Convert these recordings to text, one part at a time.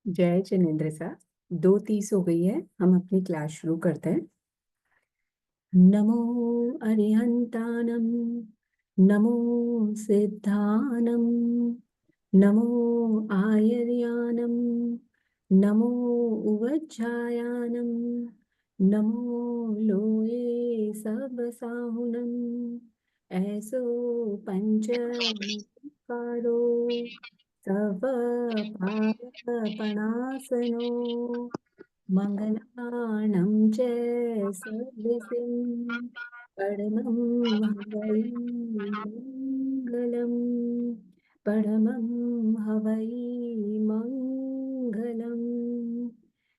जय जिनेन्द्र सर। 2:30 हो गई है, हम अपनी क्लास शुरू करते हैं। नमो अरिहंतानम, नमो सिद्धानम, नमो आयर्यानम, नमो उवज्जायानम, नमो लोये सबसाहुनम, ऐसो पंचमकारो तव पावपणासनो मंगलाणं च सर्वसिं परमं हवै मंगलम्, परमं हवै मंगलम्।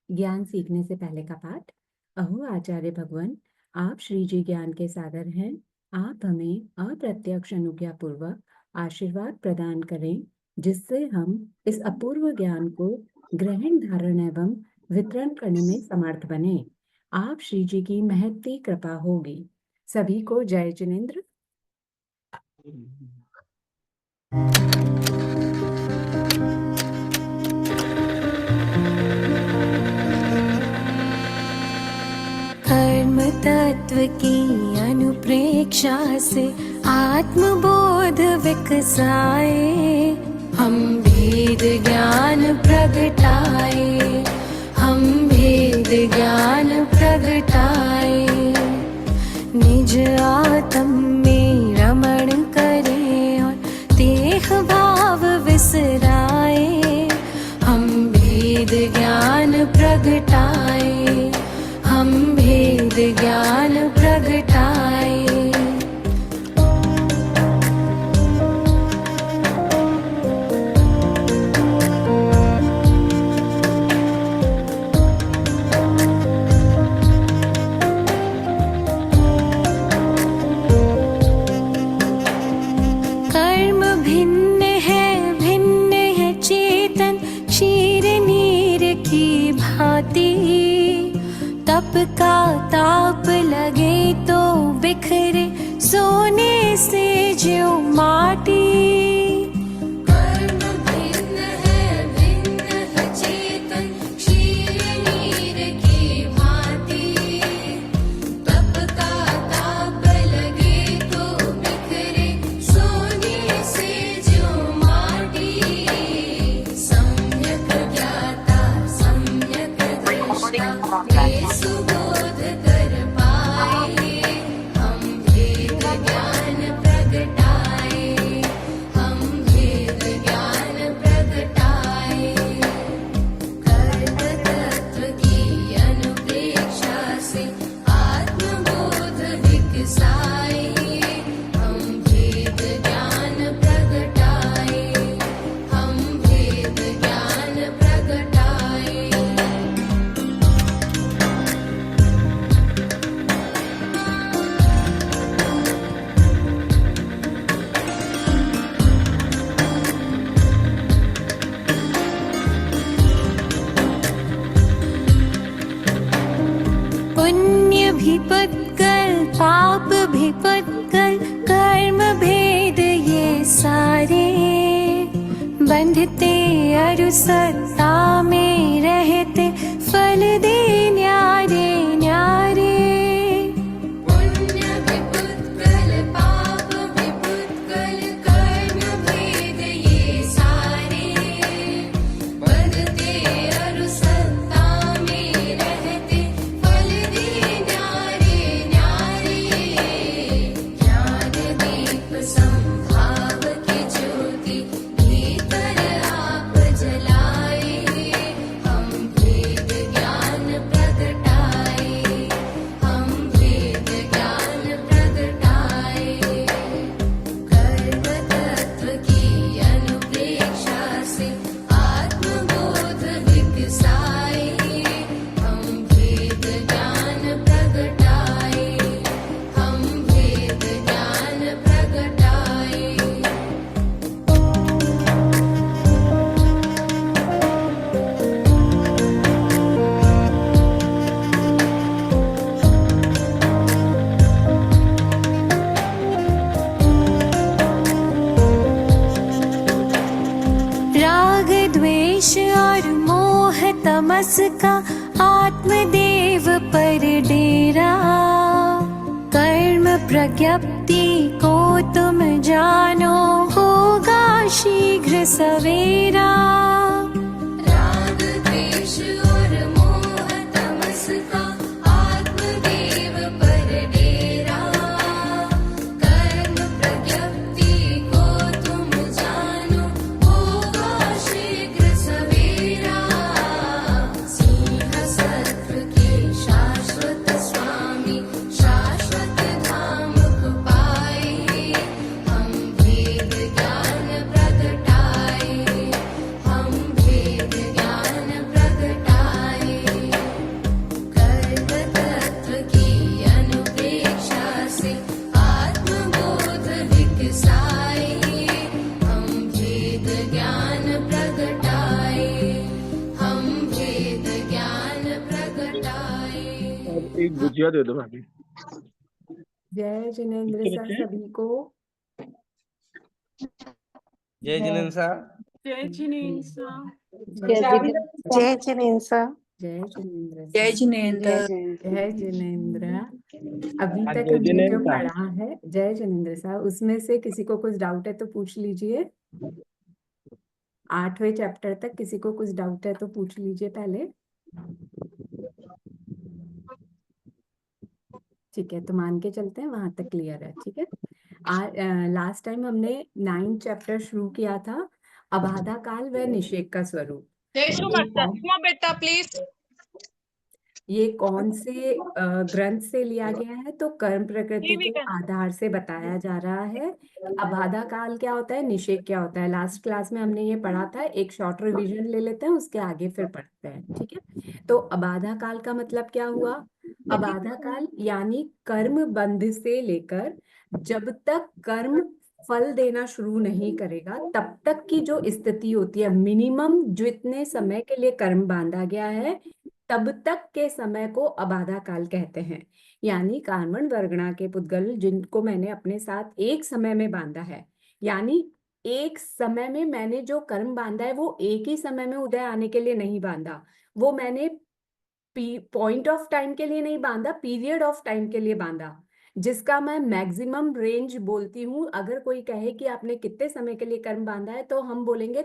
ज्ञान सीखने से पहले का पाठ। अहो आचार्य भगवान, आप श्री जी ज्ञान के सागर हैं। आप हमें अप्रत्यक्ष अनुज्ञा पूर्वक आशीर्वाद प्रदान करें, जिससे हम इस अपूर्व ज्ञान को ग्रहण, धारण एवं वितरण करने में समर्थ बने। आप श्री जी की महती कृपा होगी। सभी को जय जिनेन्द्र। कर्म तत्व की अनुप्रेक्षा से आत्मबोध विकसाए, हम भेद ज्ञान प्रगटाए, हम भेद ज्ञान प्रगटाए। निज आत्म में रमण करें और देह भाव विसराए, हम भेद ज्ञान प्रगटाए, हम भेद ज्ञान प्रगटाए। कर्म भिन्न है चेतन क्षीर नीर की भांति, तप का ताप लगे तो बिखरे सोने से ज्यों माटी। कर्म भिन्न है चेतन क्षीर नीर की भांति, तप का ताप लगे तो बिखरे सोने से ज्यों माटी। सम्यक ज्ञाता सम्यक दृष्टा सुबोध कर पाए, पुद्गल कर्म भेद ये सारे, बंधते अरु सत्ता में रहते फल दे न्यारे न्यारे। पुण्य विपुद्गल पाप विपुद्गल कर्म भेद ये सारे, बंधते अरु सत्ता में रहते फल दे न्यारे न्यारे। ज्ञान दीप संभाव की ज्योति भीतर आप जलाए, हम भेद ज्ञान प्रगटाए, हम भेद ज्ञान प्रगटाए। कर्म तत्व की अनुप्रेक्षा से आत्मबोध विकसाए, हम भेद ज्ञान प्रगटाए, हम भेद ज्ञान प्रगटाए। राग द्वेष और मोह तमस का आत्मदेव पर डेरा, कर्म प्रज्ञप्ति को तुम जानो होगा शीघ्र सवेरा। राग द्वेष और मोह तमस का आत्मदेव पर डेरा, कर्म प्रज्ञप्ति को तुम जानो होगा शीघ्र सवेरा। सिंह सत्व के शाश्वत स्वामी शाश्वत धाम को पाए, हम भेद ज्ञान प्रगटाए, हम भेद ज्ञान प्रगटाए। कर्म तत्व की अनुप्रेक्षा से आत्मबोध विकसाए, हम भेद ज्ञान प्रगटाए, हम भेद ज्ञान प्रगटाए। एक गुजिया दे दो भाभी। जय जिनेंद्र किसके सर बच्चे? सभी को। जय जिनेंद्र साहब। जय जिनेंद्र साहब। जय जिनेंद्र। जय जिनेंद्र जय सर। जिनेंद्र। जय जिनेंद्र। अभी हाँ, तक जय हमने जो जिनेंद्र। पढ़ा है जय जिनेंद्र साहब, उसमें से किसी को कुछ डाउट है तो पूछ लीजिए। 8वें चैप्टर तक किसी को कुछ डाउट है तो पूछ लीजिए पहले। ठीक है, तो मान के चलते हैं वहां तक क्लियर है। ठीक है, लास्ट टाइम हमने 9 चैप्टर शुरू किया था, अबाधा काल व निषेक का स्वरूप। बेटा प्लीज। ये कौन से ग्रंथ से लिया गया है? तो कर्म प्रकृति के आधार से बताया जा रहा है। अबाधा काल क्या होता है, निषेक क्या होता है, लास्ट क्लास में हमने ये पढ़ा था। एक शॉर्ट रिवीजन ले लेते हैं, उसके आगे फिर पढ़ते हैं। ठीक है, तो अबाधा काल का मतलब क्या हुआ? अबाधा काल यानी कर्म बंध से लेकर जब तक कर्म फल देना शुरू नहीं करेगा तब तक की जो स्थिति होती है, मिनिमम जितने समय के लिए कर्म बांधा गया है तब तक के समय को अबाधा काल कहते हैं। यानी कार्बन वर्गणा के पुद्गल जिनको मैंने अपने साथ एक समय में बांधा है, यानी एक समय में मैंने जो कर्म बांधा है वो एक ही समय में उदय आने के लिए नहीं बांधा, वो मैंने पॉइंट ऑफ टाइम के लिए नहीं बांधा, पीरियड ऑफ टाइम के लिए बांधा, जिसका मैं मैक्सिमम रेंज बोलती हूँ। अगर कोई कहे कि आपने कितने समय के लिए कर्म बांधा है, तो हम बोलेंगे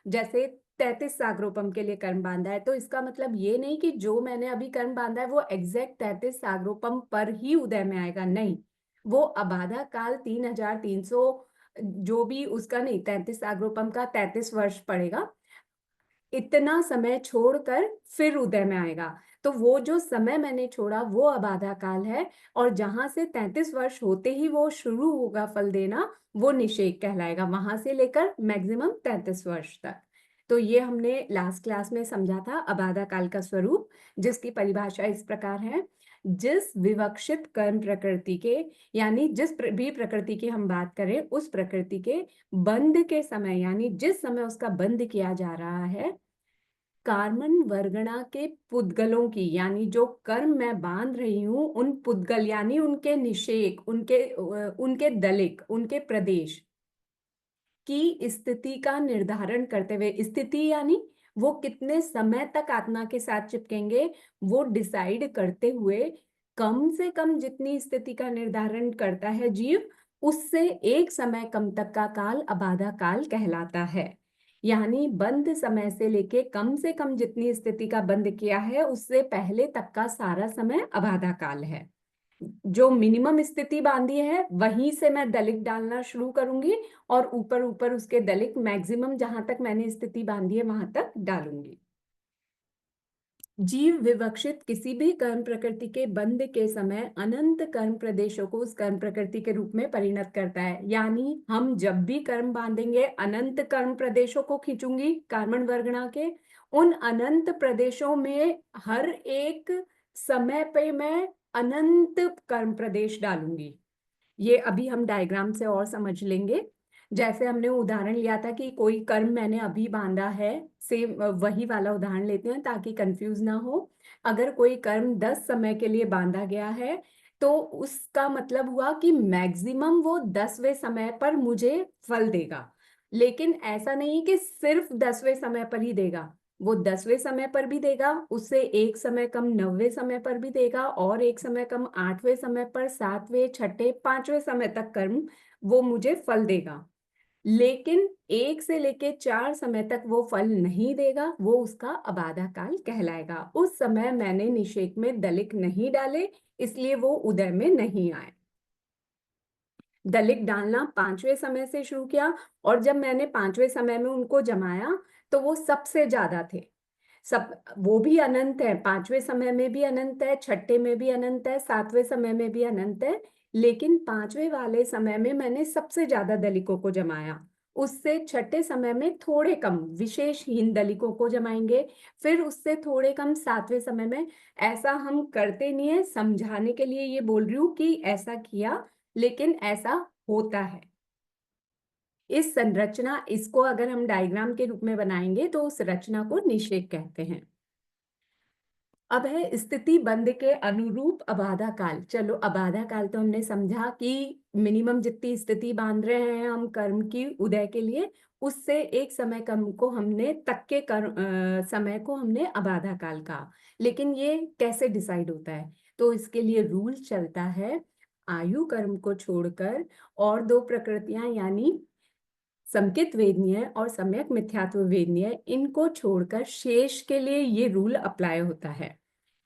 जैसे 33 सागरोपम के लिए कर्म बांधा है, तो इसका मतलब ये नहीं कि जो मैंने अभी कर्म बांधा है वो एग्जैक्ट 33 सागरोपम पर ही उदय में आएगा, नहीं। वो अबाधा काल 3300 जो भी उसका नहीं, 33 सागरोपम का 33 वर्ष पड़ेगा, इतना समय छोड़कर फिर उदय में आएगा। तो वो जो समय मैंने छोड़ा वो अबाधा काल है, और जहां से 33 वर्ष होते ही वो शुरू होगा फल देना, वो निषेक कहलाएगा, वहां से लेकर मैक्सिमम 33 वर्ष तक। तो ये हमने लास्ट क्लास में समझा था अबाधा काल का स्वरूप, जिसकी परिभाषा इस प्रकार है। जिस विवक्षित कर्म प्रकृति के, यानी जिस भी प्रकृति की हम बात करें, उस प्रकृति के बंध के समय, यानी जिस समय उसका बंध किया जा रहा है, कार्बन वर्गणा के पुद्गलों की, यानी जो कर्म मैं बांध रही हूं उन पुद्गल यानी उनके निषेक, उनके दलिक, उनके प्रदेश की स्थिति का निर्धारण करते हुए, स्थिति यानी वो कितने समय तक आत्मा के साथ चिपकेंगे, वो डिसाइड करते हुए कम से कम जितनी स्थिति का निर्धारण करता है जीव, उससे एक समय कम तक का काल अबाधा काल कहलाता है। यानी बंद समय से लेके कम से कम जितनी स्थिति का बंद किया है उससे पहले तक का सारा समय अबाधा काल है। जो मिनिमम स्थिति बांधी है वहीं से मैं दलिक डालना शुरू करूंगी और ऊपर ऊपर उसके दलिक मैक्सिमम जहां तक मैंने स्थिति बांधी है वहां तक डालूंगी। जीव विवक्षित किसी भी कर्म प्रकृति के बंध के समय अनंत कर्म प्रदेशों को उस कर्म प्रकृति के रूप में परिणत करता है। यानी हम जब भी कर्म बांधेंगे अनंत कर्म प्रदेशों को खींचूंगी कार्बन वर्गणा के, उन अनंत प्रदेशों में हर एक समय पे मैं अनंत कर्म प्रदेश डालूंगी। ये अभी हम डायग्राम से और समझ लेंगे। जैसे हमने उदाहरण लिया था कि कोई कर्म मैंने अभी बांधा है, सेम वही वाला उदाहरण लेते हैं ताकि कंफ्यूज ना हो। अगर कोई कर्म 10 समय के लिए बांधा गया है तो उसका मतलब हुआ कि मैक्सिमम वो 10वें समय पर मुझे फल देगा। लेकिन ऐसा नहीं कि सिर्फ 10वें समय पर ही देगा, वो 10वें समय पर भी देगा, उससे एक समय कम 9वें समय पर भी देगा, और एक समय कम 8वें समय पर, 7वें, 6ठे, 5वें समय तक कर्म वो मुझे फल देगा। लेकिन 1 से लेके 4 समय तक वो फल नहीं देगा, वो उसका अबाधा काल कहलाएगा। उस समय मैंने निषेक में दलिक नहीं डाले, इसलिए वो उदय में नहीं आए। दलिक डालना 5वें समय से शुरू किया, और जब मैंने 5वें समय में उनको जमाया तो वो सबसे ज्यादा थे। सब वो भी अनंत है, 5वें समय में भी अनंत है, 6ठे में भी अनंत है, 7वें समय में भी अनंत है। लेकिन 5वें वाले समय में मैंने सबसे ज्यादा दलिकों को जमाया। उससे 6ठे समय में थोड़े कम विशेषहीन दलिकों को जमाएंगे, फिर उससे थोड़े कम 7वें समय में। ऐसा हम करते नहीं है, समझाने के लिए ये बोल रही हूँ कि ऐसा किया, लेकिन ऐसा होता है। इस संरचना, इसको अगर हम डायग्राम के रूप में बनाएंगे तो उस रचना को निषेक कहते हैं। अब है स्थिति बंध के अनुरूप अबाधा काल। चलो अबाधा काल तो हमने समझा कि मिनिमम जितनी स्थिति बांध रहे हैं हम कर्म की उदय के लिए, उससे एक समय कम को हमने तक के समय को हमने अबाधा काल कहा। लेकिन ये कैसे डिसाइड होता है? तो इसके लिए रूल चलता है, आयु कर्म को छोड़कर और दो प्रकृतियां यानी संकित वेदनीय और सम्यक मिथ्यात्व वेदनीय, इनको छोड़कर शेष के लिए ये रूल अप्लाई होता है।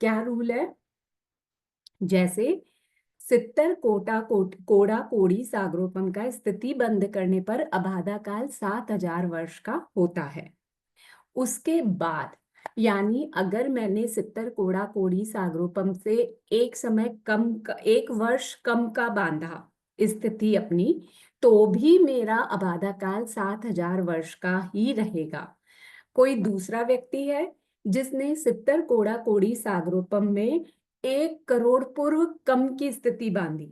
क्या रूल है? जैसे सित्तर कोड़ा कोड़ी सागरोपम का स्थिति बंद करने पर अबाधा काल 7000 वर्ष का होता है। उसके बाद यानी अगर मैंने सित्तर कोड़ा कोड़ी सागरोपम से एक समय कम, 1 वर्ष कम का बांधा स्थिति अपनी, तो भी मेरा अबाधा काल 7000 वर्ष का ही रहेगा। कोई दूसरा व्यक्ति है जिसने सित्तर कोड़ा कोड़ी सागरोपम में 1 करोड़ पूर्व कम की स्थिति बांधी,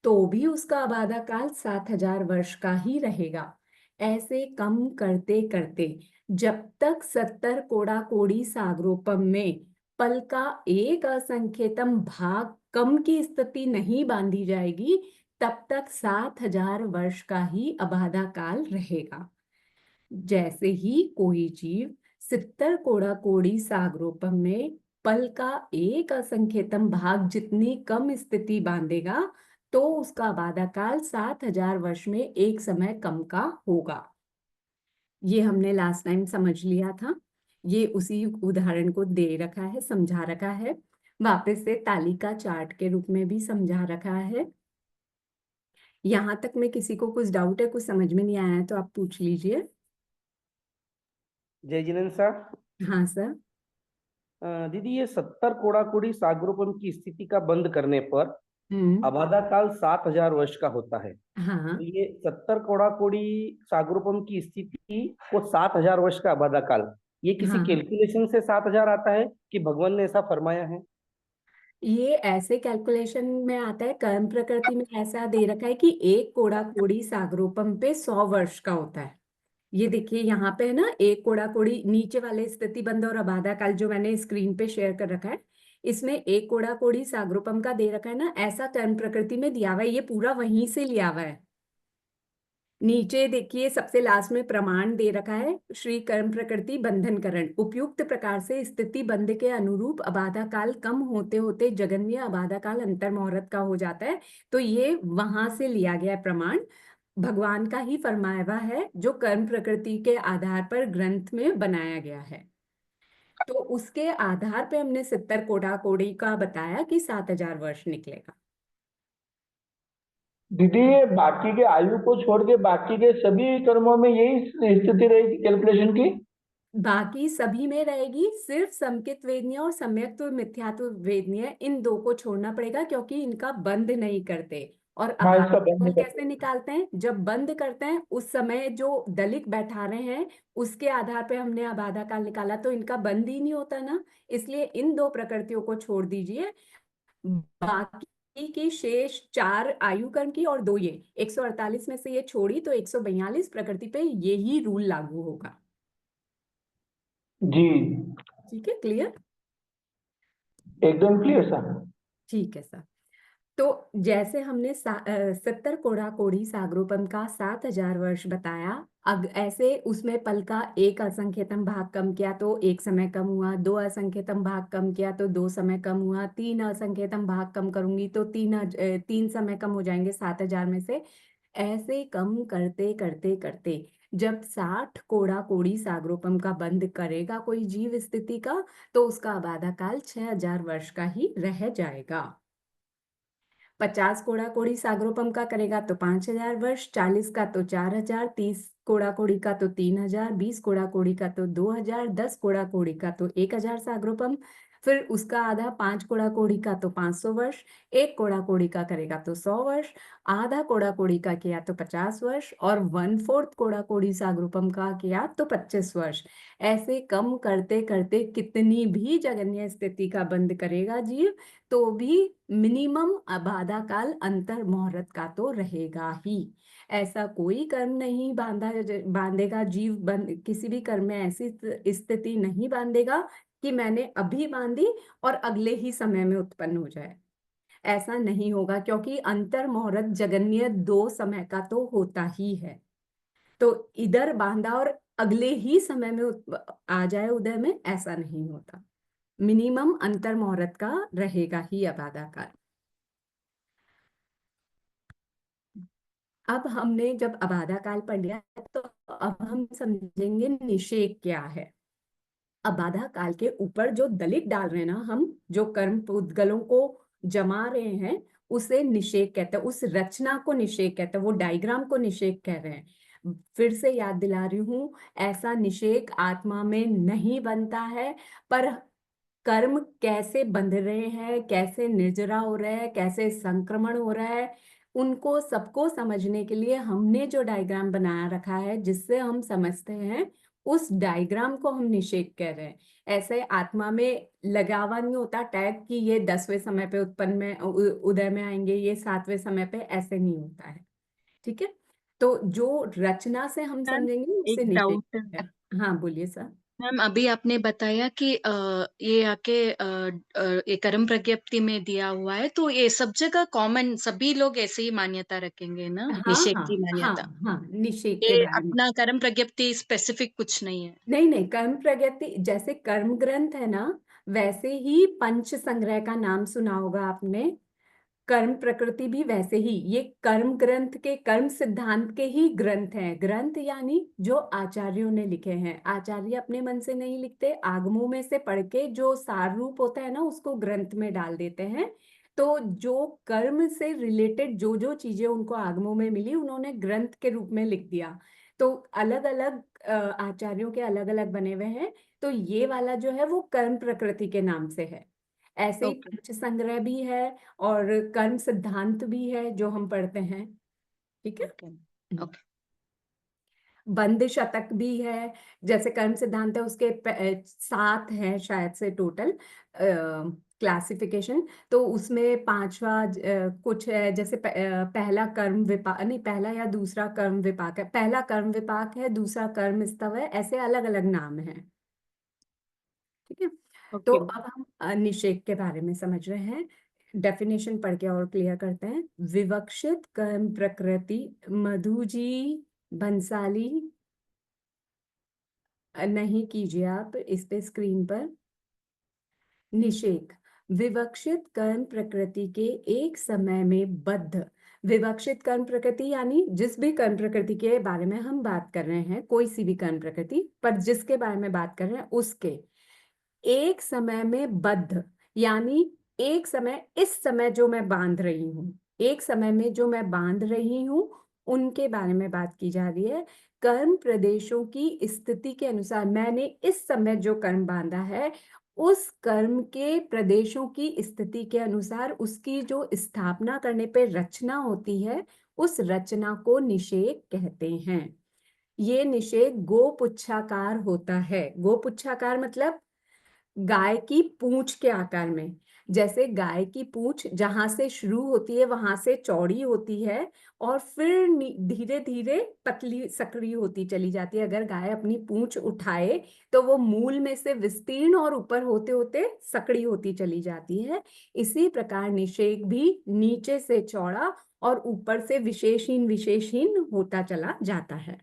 तो भी उसका अबाधा काल 7000 वर्ष का ही रहेगा। ऐसे कम करते करते जब तक 70 कोड़ा कोड़ी सागरोपम में पल का एक असंख्यतम भाग कम की स्थिति नहीं बांधी जाएगी, तब तक 7000 वर्ष का ही अबाधा काल रहेगा। जैसे ही कोई जीव 70 कोड़ा कोड़ी सागरोपम में पल का एक असंख्यतम भाग जितनी कम स्थिति बांधेगा, तो उसका अबाधा काल 7000 वर्ष में एक समय कम का होगा। ये हमने लास्ट टाइम समझ लिया था। ये उसी उदाहरण को दे रखा है, समझा रखा है, वापस से तालिका चार्ट के रूप में भी समझा रखा है। यहाँ तक में किसी को कुछ डाउट है, कुछ समझ में नहीं आया है तो आप पूछ लीजिए। जय जिनेन्द्र सर। हाँ सर। दीदी, ये 70 कोड़ा कोड़ी सागरोपन की स्थिति का बंद करने पर हम्म। अबाधा काल 7000 वर्ष का होता है। हाँ, तो ये 70 कोड़ा कोड़ी सागरोपन की स्थिति को 7000 वर्ष का अबाधा काल, ये किसी हाँ, कैलकुलेशन से 7000 आता है कि भगवान ने ऐसा फरमाया है? ये ऐसे कैलकुलेशन में आता है, कर्म प्रकृति में ऐसा दे रखा है कि 1 कोड़ा कोड़ी सागरोपम पे 100 वर्ष का होता है। ये देखिए यहाँ पे है ना, एक कोड़ा कोड़ी नीचे वाले स्थिति बंध और अबाधा काल जो मैंने स्क्रीन पे शेयर कर रखा है, इसमें एक कोड़ा कोड़ी सागरोपम का दे रखा है ना, ऐसा कर्म प्रकृति में दिया हुआ है, ये पूरा वहीं से लिया हुआ है। नीचे देखिए सबसे लास्ट में प्रमाण दे रखा है, श्री कर्म प्रकृति बंधनकरण उपयुक्त प्रकार से स्थिति बंध के अनुरूप अबाधा काल कम होते होते जगन्य अबाधा काल अंतर मुहूर्त का हो जाता है। तो ये वहां से लिया गया प्रमाण भगवान का ही फरमाया हुआ है, जो कर्म प्रकृति के आधार पर ग्रंथ में बनाया गया है। तो उसके आधार पे हमने 70 कोड़ा कोड़ी का बताया कि 7000 वर्ष निकलेगा। दीदी ये बाकी के आयु को छोड़ के बाकी के सभी कर्मों में यही स्थिति रहेगी कैलकुलेशन की? बाकी सभी में रहेगी, सिर्फ समकित वेदनीय और सम्यक्त्व मिथ्यात्व वेदनीय इन दो को छोड़ना पड़ेगा, क्योंकि इनका बंद नहीं करते। और हाँ, इसका अबाधा बंद काल नहीं करते। कैसे निकालते हैं? जब बंद करते हैं उस समय जो दलित बैठा रहे हैं उसके आधार पे हमने अबाधा काल निकाला, तो इनका बंद ही नहीं होता ना, इसलिए इन दो प्रकृतियों को छोड़ दीजिए। बाकी की शेष 4 आयु कर्म की और 2 ये 148 में से ये छोड़ी तो 142 प्रकृति पे यही रूल लागू होगा। जी, ठीक है, क्लियर? एकदम क्लियर सर। ठीक है सर। तो जैसे हमने 70 कोड़ा कोड़ी सागरोपम का 7000 वर्ष बताया, अब ऐसे उसमें पल का एक असंख्यतम भाग कम किया तो एक समय कम हुआ, 2 असंख्यतम भाग कम किया तो 2 समय कम हुआ, 3 असंख्यतम भाग कम करूंगी तो 3 समय कम हो जाएंगे 7000 में से। ऐसे कम करते करते करते जब 60 कोड़ा कोड़ी सागरोपम का बंद करेगा कोई जीव स्थिति का, तो उसका अबाधा काल 6000 वर्ष का ही रह जाएगा। 50 कोड़ा कोड़ी सागरोपम का करेगा तो 5000 वर्ष, 40 का तो 4000, 30 कोड़ा कोड़ी का तो 3000, 20 कोड़ा कोड़ी का तो 2000, 10 कोड़ा कोड़ी का तो 1000 सागरोपम, फिर उसका आधा 5 कोड़ा कोड़ी का तो 500 वर्ष, 1 कोड़ा कोड़ी का करेगा तो 100 वर्ष, आधा कोड़ा कोड़ी का किया तो 50 वर्ष, और 1/4 कोड़ा कोड़ी सागरोपम का किया तो 25 वर्ष। ऐसे कम करते करते कितनी भी जगन्य स्थिति का बंद करेगा जीव, तो भी मिनिमम अबाधा काल अंतर मुहूर्त का तो रहेगा ही। ऐसा कोई कर्म नहीं बांधेगा जीव, किसी भी कर्म में ऐसी स्थिति नहीं बांधेगा कि मैंने अभी बांधी और अगले ही समय में उत्पन्न हो जाए। ऐसा नहीं होगा, क्योंकि अंतर मुहूर्त जगन्य 2 समय का तो होता ही है। तो इधर बांधा और अगले ही समय में आ जाए उदय में, ऐसा नहीं होता। मिनिमम अंतर मुहूर्त का रहेगा ही अबाधा काल। अब हमने जब अबाधा काल पढ़ लिया, तो अब हम समझेंगे निषेक क्या है। अबाधा काल के ऊपर जो दलित डाल रहे हैं ना, हम जो कर्म पुद्गलों को जमा रहे हैं, उसे निषेक कहते हैं, उस रचना को निषेक कहते हैं, वो डायग्राम को निषेक कह रहे हैं। फिर से याद दिला रही हूं, ऐसा निषेक आत्मा में नहीं बनता है, पर कर्म कैसे बंध रहे हैं, कैसे निर्जरा हो रहा है, कैसे संक्रमण हो रहा है, उनको सबको समझने के लिए हमने जो डायग्राम बनाया रखा है, जिससे हम समझते हैं, उस डायग्राम को हम निषेक कह रहे हैं। ऐसे आत्मा में लगावा नहीं होता टैग कि ये 10वें समय पे उत्पन्न में उदय में आएंगे, ये 7वें समय पे, ऐसे नहीं होता है। ठीक है, तो जो रचना से हम मैम, समझेंगे उसे एक निषेक डाउट है। है। हाँ बोलिए सर। मैम, अभी आपने बताया कि ये आके ये कर्म प्रज्ञप्ति में दिया हुआ है, तो ये सब जगह कॉमन सभी लोग ऐसे ही मान्यता रखेंगे ना, हाँ निषेक हाँ की हाँ मान्यता? हाँ, निषेक के ये बारे में। अपना कर्म प्रज्ञप्ति स्पेसिफिक कुछ नहीं है? नहीं नहीं, कर्म प्रगति जैसे कर्म ग्रंथ है ना, वैसे ही पंच संग्रह का नाम सुना होगा आपने। कर्म प्रकृति भी वैसे ही, ये कर्म ग्रंथ के, कर्म सिद्धांत के ही ग्रंथ हैं। ग्रंथ यानी जो आचार्यों ने लिखे हैं। आचार्य अपने मन से नहीं लिखते, आगमों में से पढ़ के जो सार रूप होता है ना, उसको ग्रंथ में डाल देते हैं। तो जो कर्म से रिलेटेड जो जो चीजें उनको आगमों में मिली, उन्होंने ग्रंथ के रूप में लिख दिया। तो अलग अलग आचार्यों के अलग अलग बने हुए हैं। तो ये वाला जो है वो कर्म प्रकृति के नाम से है। ऐसे ही ओके पंच संग्रह भी है और कर्म सिद्धांत भी है जो हम पढ़ते हैं। ठीक है। Okay okay. बंद शतक भी है। जैसे कर्म सिद्धांत है, उसके 7 है शायद से टोटल, क्लासिफिकेशन, तो उसमें पांचवा कुछ है, जैसे पहला कर्म विपाक, नहीं पहला या दूसरा कर्म विपाक है, पहला कर्म विपाक है, दूसरा कर्म स्तव है, ऐसे अलग अलग नाम हैं। ठीक है, तो ओके। अब हम निषेध के बारे में समझ रहे हैं। डेफिनेशन पढ़ के और क्लियर करते हैं। विवक्षित कर्म प्रकृति, मधु जी बंसाली, नहीं कीजिए आप इस पे स्क्रीन पर। निषेध, विवक्षित कर्म प्रकृति के एक समय में बद्ध, विवक्षित कर्म प्रकृति यानी जिस भी कर्म प्रकृति के बारे में हम बात कर रहे हैं, कोई सी भी कर्म प्रकृति, पर जिसके बारे में बात कर रहे हैं उसके एक समय में बद्ध, यानी एक समय, इस समय जो मैं बांध रही हूँ, एक समय में जो मैं बांध रही हूँ, उनके बारे में बात की जा रही है। कर्म प्रदेशों की स्थिति के अनुसार मैंने इस समय जो कर्म बांधा है, उस कर्म के प्रदेशों की स्थिति के अनुसार उसकी जो स्थापना करने पे रचना होती है, उस रचना को निषेध कहते हैं। ये निषेध गोपुच्छाकार होता है। गोपुच्छाकार मतलब गाय की पूंछ के आकार में। जैसे गाय की पूंछ जहां से शुरू होती है वहां से चौड़ी होती है और फिर धीरे धीरे पतली सकड़ी होती चली जाती है। अगर गाय अपनी पूंछ उठाए तो वो मूल में से विस्तीर्ण और ऊपर होते होते सकड़ी होती चली जाती है। इसी प्रकार निषेध भी नीचे से चौड़ा और ऊपर से विशेषहीन होता चला जाता है।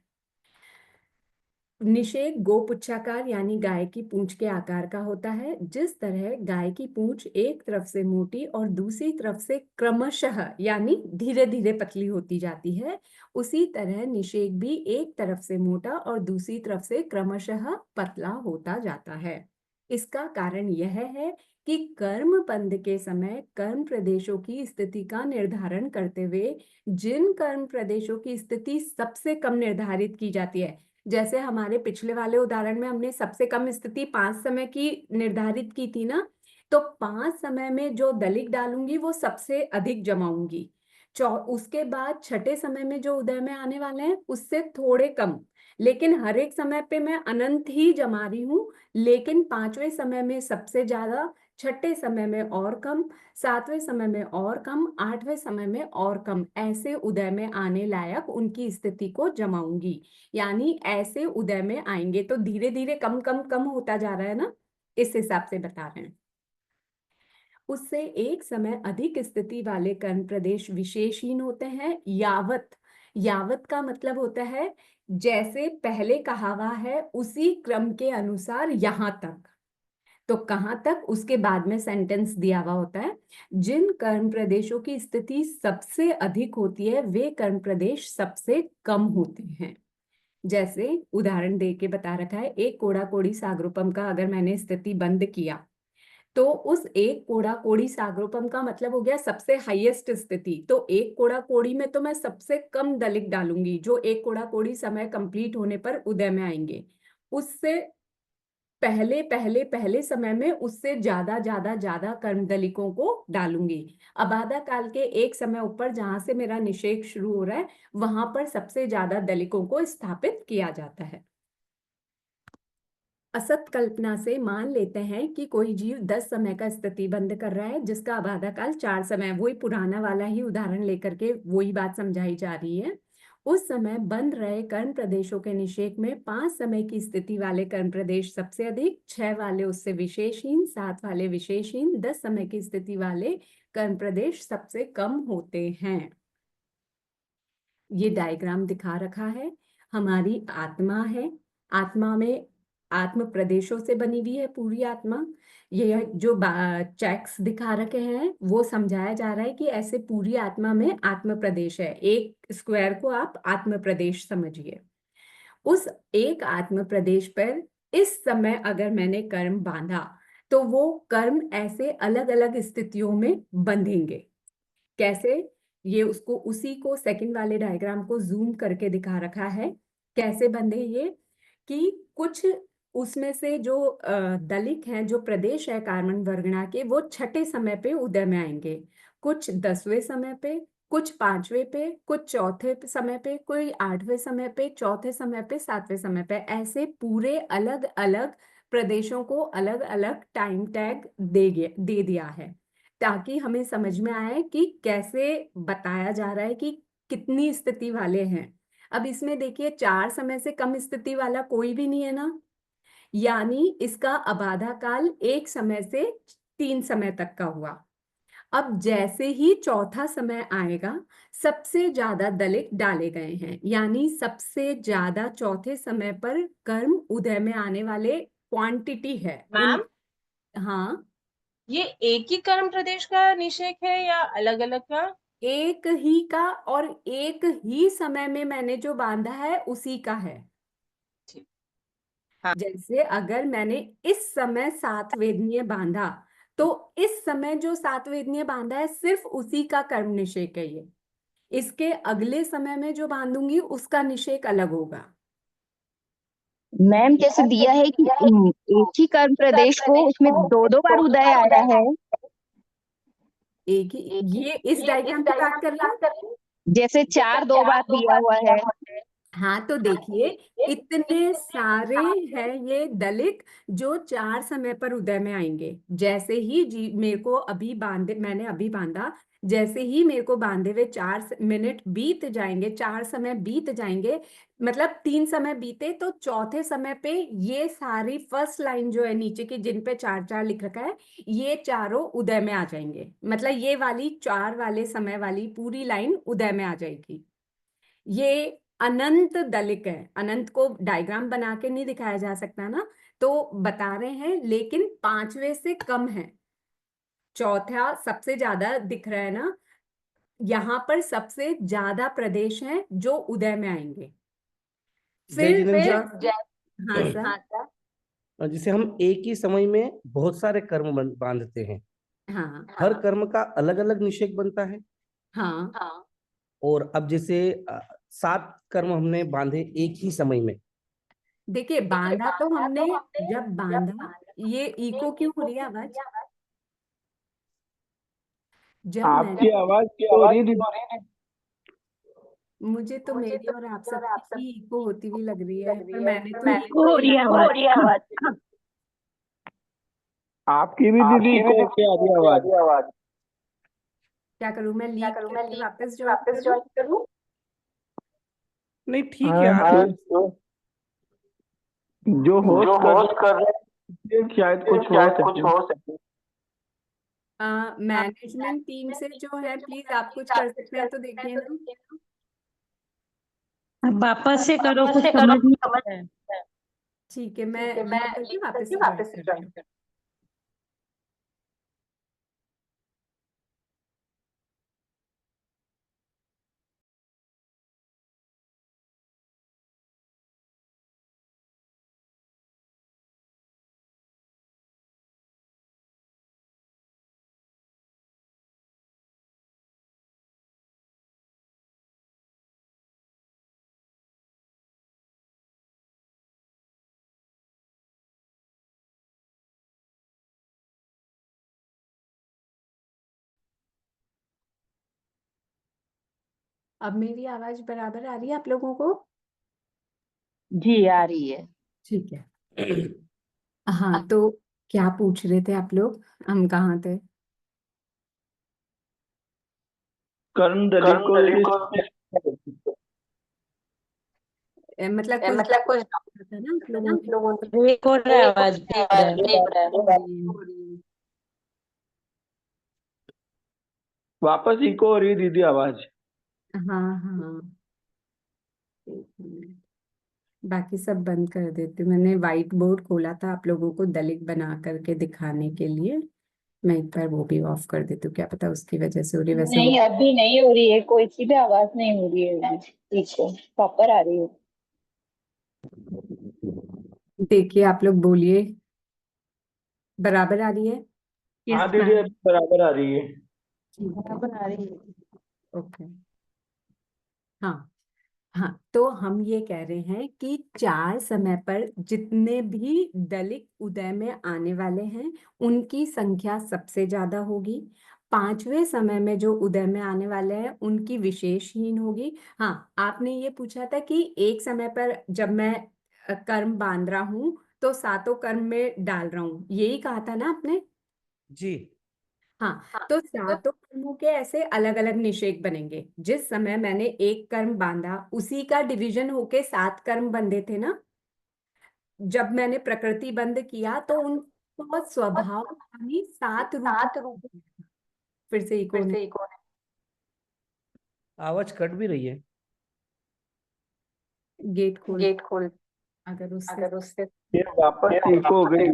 निषेध गोपुच्छाकार यानी गाय की पूंछ के आकार का होता है। जिस तरह गाय की पूंछ एक तरफ से मोटी और दूसरी तरफ से क्रमशः यानी धीरे धीरे पतली होती जाती है, उसी तरह निषेध भी एक तरफ से मोटा और दूसरी तरफ से क्रमशः पतला होता जाता है। इसका कारण यह है कि कर्म बंध के समय कर्म प्रदेशों की स्थिति का निर्धारण करते हुए जिन कर्म प्रदेशों की स्थिति सबसे कम निर्धारित की जाती है, जैसे हमारे पिछले वाले उदाहरण में हमने सबसे कम स्थिति 5 समय की निर्धारित की थी ना, तो 5 समय में जो दलिक डालूंगी वो सबसे अधिक जमाऊंगी। उसके बाद छठे समय में जो उदय में आने वाले हैं उससे थोड़े कम, लेकिन हर एक समय पे मैं अनंत ही जमा रही हूँ। लेकिन 5वें समय में सबसे ज्यादा, छठे समय में और कम, 7वें समय में और कम, 8वें समय में और कम, ऐसे उदय में आने लायक उनकी स्थिति को जमाऊंगी। यानी ऐसे उदय में आएंगे तो धीरे धीरे कम कम कम होता जा रहा है ना, इस हिसाब से बता रहे हैं। उससे एक समय अधिक स्थिति वाले कर्म प्रदेश विशेषहीन होते हैं। यावत, यावत का मतलब होता है जैसे पहले कहा हुआ है उसी क्रम के अनुसार यहां तक, तो कहां तक उसके बाद में सेंटेंस दिया हुआ होता है। जिन कर्म प्रदेशों की स्थिति सबसे अधिक होती है वे कर्म प्रदेश सबसे कम होते हैं। जैसे उदाहरण दे के बता रखा है, एक कोड़ा कोड़ी सागरोपम का अगर मैंने स्थिति बंद किया तो उस एक कोड़ा कोड़ी सागरोपम का मतलब हो गया सबसे हाईएस्ट स्थिति। तो एक कोड़ा कोड़ी में तो मैं सबसे कम दलिक डालूंगी जो एक कोड़ा कोड़ी समय कंप्लीट होने पर उदय में आएंगे। उससे पहले पहले पहले समय में उससे ज्यादा ज्यादा ज्यादा कर्म दलिकों को डालूंगी। अबाधा काल के एक समय ऊपर जहां से मेरा निषेध शुरू हो रहा है वहां पर सबसे ज्यादा दलिकों को स्थापित किया जाता है। असत कल्पना से मान लेते हैं कि कोई जीव 10 समय का स्थिति बंद कर रहा है जिसका अबाधा काल 4 समय, वही पुराना वाला ही उदाहरण लेकर के वही बात समझाई जा रही है। उस समय बंद रहे कर्म प्रदेशों के निषेध में 5 समय की स्थिति वाले कर्म प्रदेश सबसे अधिक, 6 वाले उससे विशेषहीन, 7 वाले विशेषहीन, 10 समय की स्थिति वाले कर्म प्रदेश सबसे कम होते हैं। ये डायग्राम दिखा रखा है। हमारी आत्मा है, आत्मा में आत्म प्रदेशों से बनी हुई है पूरी आत्मा। ये जो चेक्स दिखा रखे हैं वो समझाया जा रहा है कि ऐसे पूरी आत्मा में आत्म प्रदेश है। एक स्क्वायर को आप आत्म प्रदेश समझिए। उस एक आत्म प्रदेश पर इस समय अगर मैंने कर्म बांधा तो वो कर्म ऐसे अलग अलग स्थितियों में बंधेंगे। कैसे, ये उसको उसी को सेकंड वाले डायग्राम को जूम करके दिखा रखा है। कैसे बंधे ये, कि कुछ उसमें से जो दलिक हैं, जो प्रदेश है कार्बन वर्गणा के, वो छठे समय पे उदय में आएंगे, कुछ 10वें समय पे, कुछ 5वें पे, कुछ चौथे समय पे, कोई 8वें समय पे, चौथे समय पे, 7वें समय पे, ऐसे पूरे अलग अलग प्रदेशों को अलग अलग टाइम टैग दे दिया है, ताकि हमें समझ में आए कि कैसे बताया जा रहा है कि कितनी स्थिति वाले हैं। अब इसमें देखिए 4 समय से कम स्थिति वाला कोई भी नहीं है ना, यानी इसका अबाधा काल 1 समय से 3 समय तक का हुआ। अब जैसे ही चौथा समय आएगा, सबसे ज्यादा दलित डाले गए हैं, यानी सबसे ज्यादा चौथे समय पर कर्म उदय में आने वाले क्वांटिटी है उन। मैम, हाँ, ये एक ही कर्म प्रदेश का निषेक है या अलग अलग का? एक ही का, और एक ही समय में मैंने जो बांधा है उसी का है। ठीक। हाँ। जैसे अगर मैंने इस समय 7 वेदनीय बांधा, तो इस समय जो 7 वेदनीय बांधा है सिर्फ उसी का कर्म निषेक है ये। इसके अगले समय में जो बांधूंगी उसका निषेक अलग होगा। मैम जैसे दिया है कि एक ही कर्म प्रदेश को उसमें दो दो बार उदय आया है, एक ही, ये इस डायग्राम की बात कर रही हूँ। जैसे 4 2 बार दिया हुआ है। हाँ, तो देखिए इतने सारे हैं ये दलित जो 4 समय पर उदय में आएंगे। जैसे ही मेरे को अभी मैंने अभी बांधा, जैसे ही मेरे को बांधे हुए 4 मिनट बीत जाएंगे, 4 समय बीत जाएंगे, मतलब 3 समय बीते, तो चौथे समय पे ये सारी फर्स्ट लाइन जो है नीचे की, जिन पे 4-4 लिख रखा है, ये चारों उदय में आ जाएंगे। मतलब ये वाली 4 वाले समय वाली पूरी लाइन उदय में आ जाएगी। ये अनंत दलित है, अनंत को डायग्राम बना के नहीं दिखाया जा सकता ना, तो बता रहे हैं, लेकिन 5वें से कम है। चौथा सबसे ज्यादा दिख रहा है ना, यहाँ पर सबसे ज्यादा प्रदेश हैं जो उदय में आएंगे। जय फिर जिनेन्द्र हाँ सर। जी, जिसे हम एक ही समय में बहुत सारे कर्म बांधते हैं, हाँ हर कर्म का अलग अलग निषेक बनता है। हाँ, और अब जैसे 7 कर्म हमने बांधे एक ही समय में। देखिए बांधा तो हमने, जब बांधा, ये इको क्यों हो रही है आवाज? जब आपकी मैंने, आवाज तो रही थी। मुझे तो मेरी और आप सबकी ही इको होती हुई लग रही है, पर मैंने तो इको हो रही है आवाज। आपकी भी दीदी को क्या आ रही आवाज? क्या करूं, मैं लीव करके वापस ज्वाइन करूं? नहीं ठीक है, आप तो जो होस्ट कर रहे हैं शायद कुछ हो सके। मैनेजमेंट टीम से जो है, प्लीज आप कुछ कर सकते हैं तो देखिए ना। अब वापस से करो, कुछ समझ नहीं आ रहा है। ठीक है, मैं लीव करके वापस से ज्वाइन करती हूँ। अब मेरी आवाज बराबर आ रही है आप लोगों को? जी आ रही है। ठीक है। हाँ, तो क्या पूछ रहे थे आप लोग, हम कहाँ थे? कर्ण दलित को मतलब कुछ था ना आप लोगों को? ब्रेक हो रहा है, आवाज ब्रेक हो रहा है। वापस इको हो रही दीदी आवाज। हाँ हाँ, एक मिनट, बाकी सब बंद कर देती हूँ। मैंने व्हाइट बोर्ड खोला था आप लोगों को दलित बना करके दिखाने के लिए, मैं एक बार वो भी ऑफ कर देती हूँ, क्या पता उसकी वजह से हो रही। वैसे नहीं अभी नहीं हो रही है, कोई सी भी आवाज नहीं हो रही है, ठीक है प्रॉपर आ रही है। देखिए आप लोग बोलिए, बराबर आ रही है? हाँ दीदी अभी बराबर आ रही है। बराबर आ रही है। ओके, हाँ हाँ, तो हम ये कह रहे हैं कि 4 समय पर जितने भी दलित उदय में आने वाले हैं उनकी संख्या सबसे ज्यादा होगी। 5वें समय में जो उदय में आने वाले हैं उनकी विशेषहीन होगी। हाँ, आपने ये पूछा था कि एक समय पर जब मैं कर्म बांध रहा हूँ तो सातों कर्म में डाल रहा हूँ, यही कहा था ना आपने? जी। हाँ, तो सातों कर्मों के ऐसे अलग अलग निषेक बनेंगे। जिस समय मैंने एक कर्म बांधा, उसी का डिवीजन होके 7 कर्म बंधे थे ना। जब मैंने प्रकृति बंध किया तो उनका स्वभाव यानी 7 रूपों। फिर से इको नहीं। आवाज कट भी रही है। गेट खोल। अगर उससे ये वापस से इको हो गई।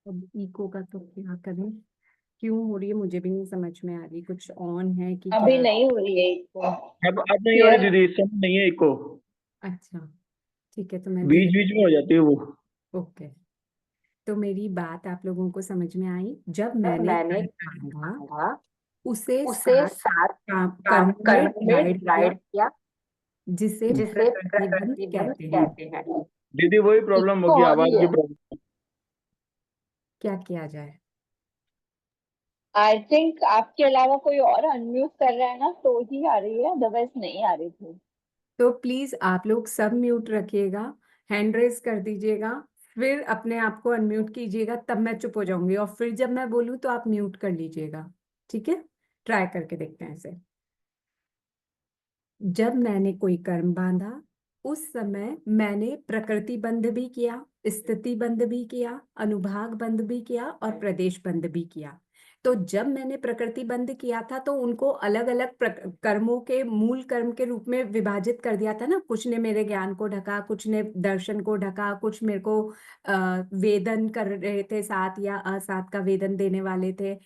अब इको का तो क्या करें, क्यों हो रही है मुझे भी नहीं समझ में आ रही, कुछ ऑन है कि अभी क्या? नहीं हो रही है इसको। अब नहीं हो रही दीदी, इस समय नहीं है इको, अच्छा ठीक है, तो मैं बीच धीरे। बीच में हो जाती है वो। ओके, तो मेरी बात आप लोगों को समझ में आई। जब मैंने कर्म बांधा, उसे 7 कर्मों में डिवाइड किया, जिसे प्रकृति बंध कहते हैं। दीदी वही प्रॉब्लम होगी, आवाज की प्रॉब्लम। क्या किया जाए? आई थिंक आपके अलावा कोई और अनम्यूट कर रहा है ना, तो ही आ रही है, अदरवाइज नहीं आ रही थी। तो प्लीज आप लोग सब म्यूट रखिएगा, हैंड रेज कर दीजिएगा, फिर अपने आप को अनम्यूट कीजिएगा, तब मैं चुप हो जाऊंगी, और फिर जब मैं बोलूं तो आप म्यूट कर लीजिएगा। ठीक है, ट्राई करके देखते हैं इसे। जब मैंने कोई कर्म बांधा, उस समय मैंने प्रकृति बंध भी किया, स्थिति बंध भी किया, अनुभाग बंध भी किया और प्रदेश बंध भी किया। तो जब मैंने प्रकृति बंध किया था तो उनको अलग अलग कर्मों के मूल कर्म के रूप में विभाजित कर दिया था ना। कुछ ने मेरे ज्ञान को ढका, कुछ ने दर्शन को ढका, कुछ मेरे को वेदन कर रहे थे, सात या असात का वेदन देने वाले थे।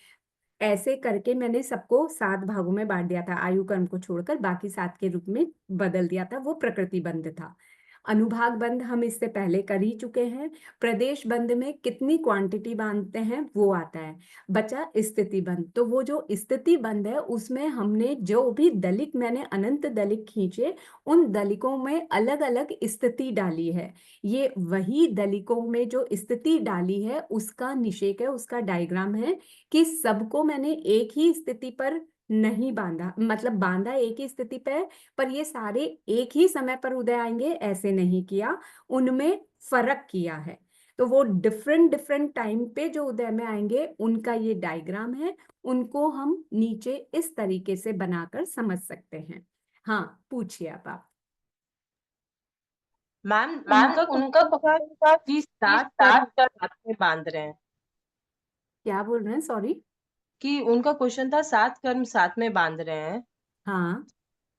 ऐसे करके मैंने सबको 7 भागों में बांट दिया था, आयु कर्म को छोड़कर बाकी 7 के रूप में बदल दिया था। वो प्रकृति बंध था। अनुभाग बंध हम इससे पहले कर ही चुके हैं। प्रदेश बंध में कितनी क्वांटिटी बांधते हैं वो आता है। बचा स्थिति बंध, तो वो जो स्थिति बंध है उसमें हमने जो भी दलिक, मैंने अनंत दलिक खींचे, उन दलिकों में अलग अलग स्थिति डाली है। ये वही दलिकों में जो स्थिति डाली है उसका निषेक है, उसका डायग्राम है कि सबको मैंने एक ही स्थिति पर नहीं बांधा, मतलब बांधा एक ही स्थिति पे है, पर ये सारे एक ही समय पर उदय आएंगे ऐसे नहीं किया, उनमें फर्क किया है। तो वो डिफरेंट डिफरेंट टाइम पे जो उदय में आएंगे उनका ये डायग्राम है, उनको हम नीचे इस तरीके से बनाकर समझ सकते हैं। हाँ पूछिए अब आप। मैम उनका कि 7 कर्म साथ में बांध रहे हैं, क्या बोल रहे हैं, सॉरी? कि उनका क्वेश्चन था 7 कर्म साथ में बांध रहे हैं, हाँ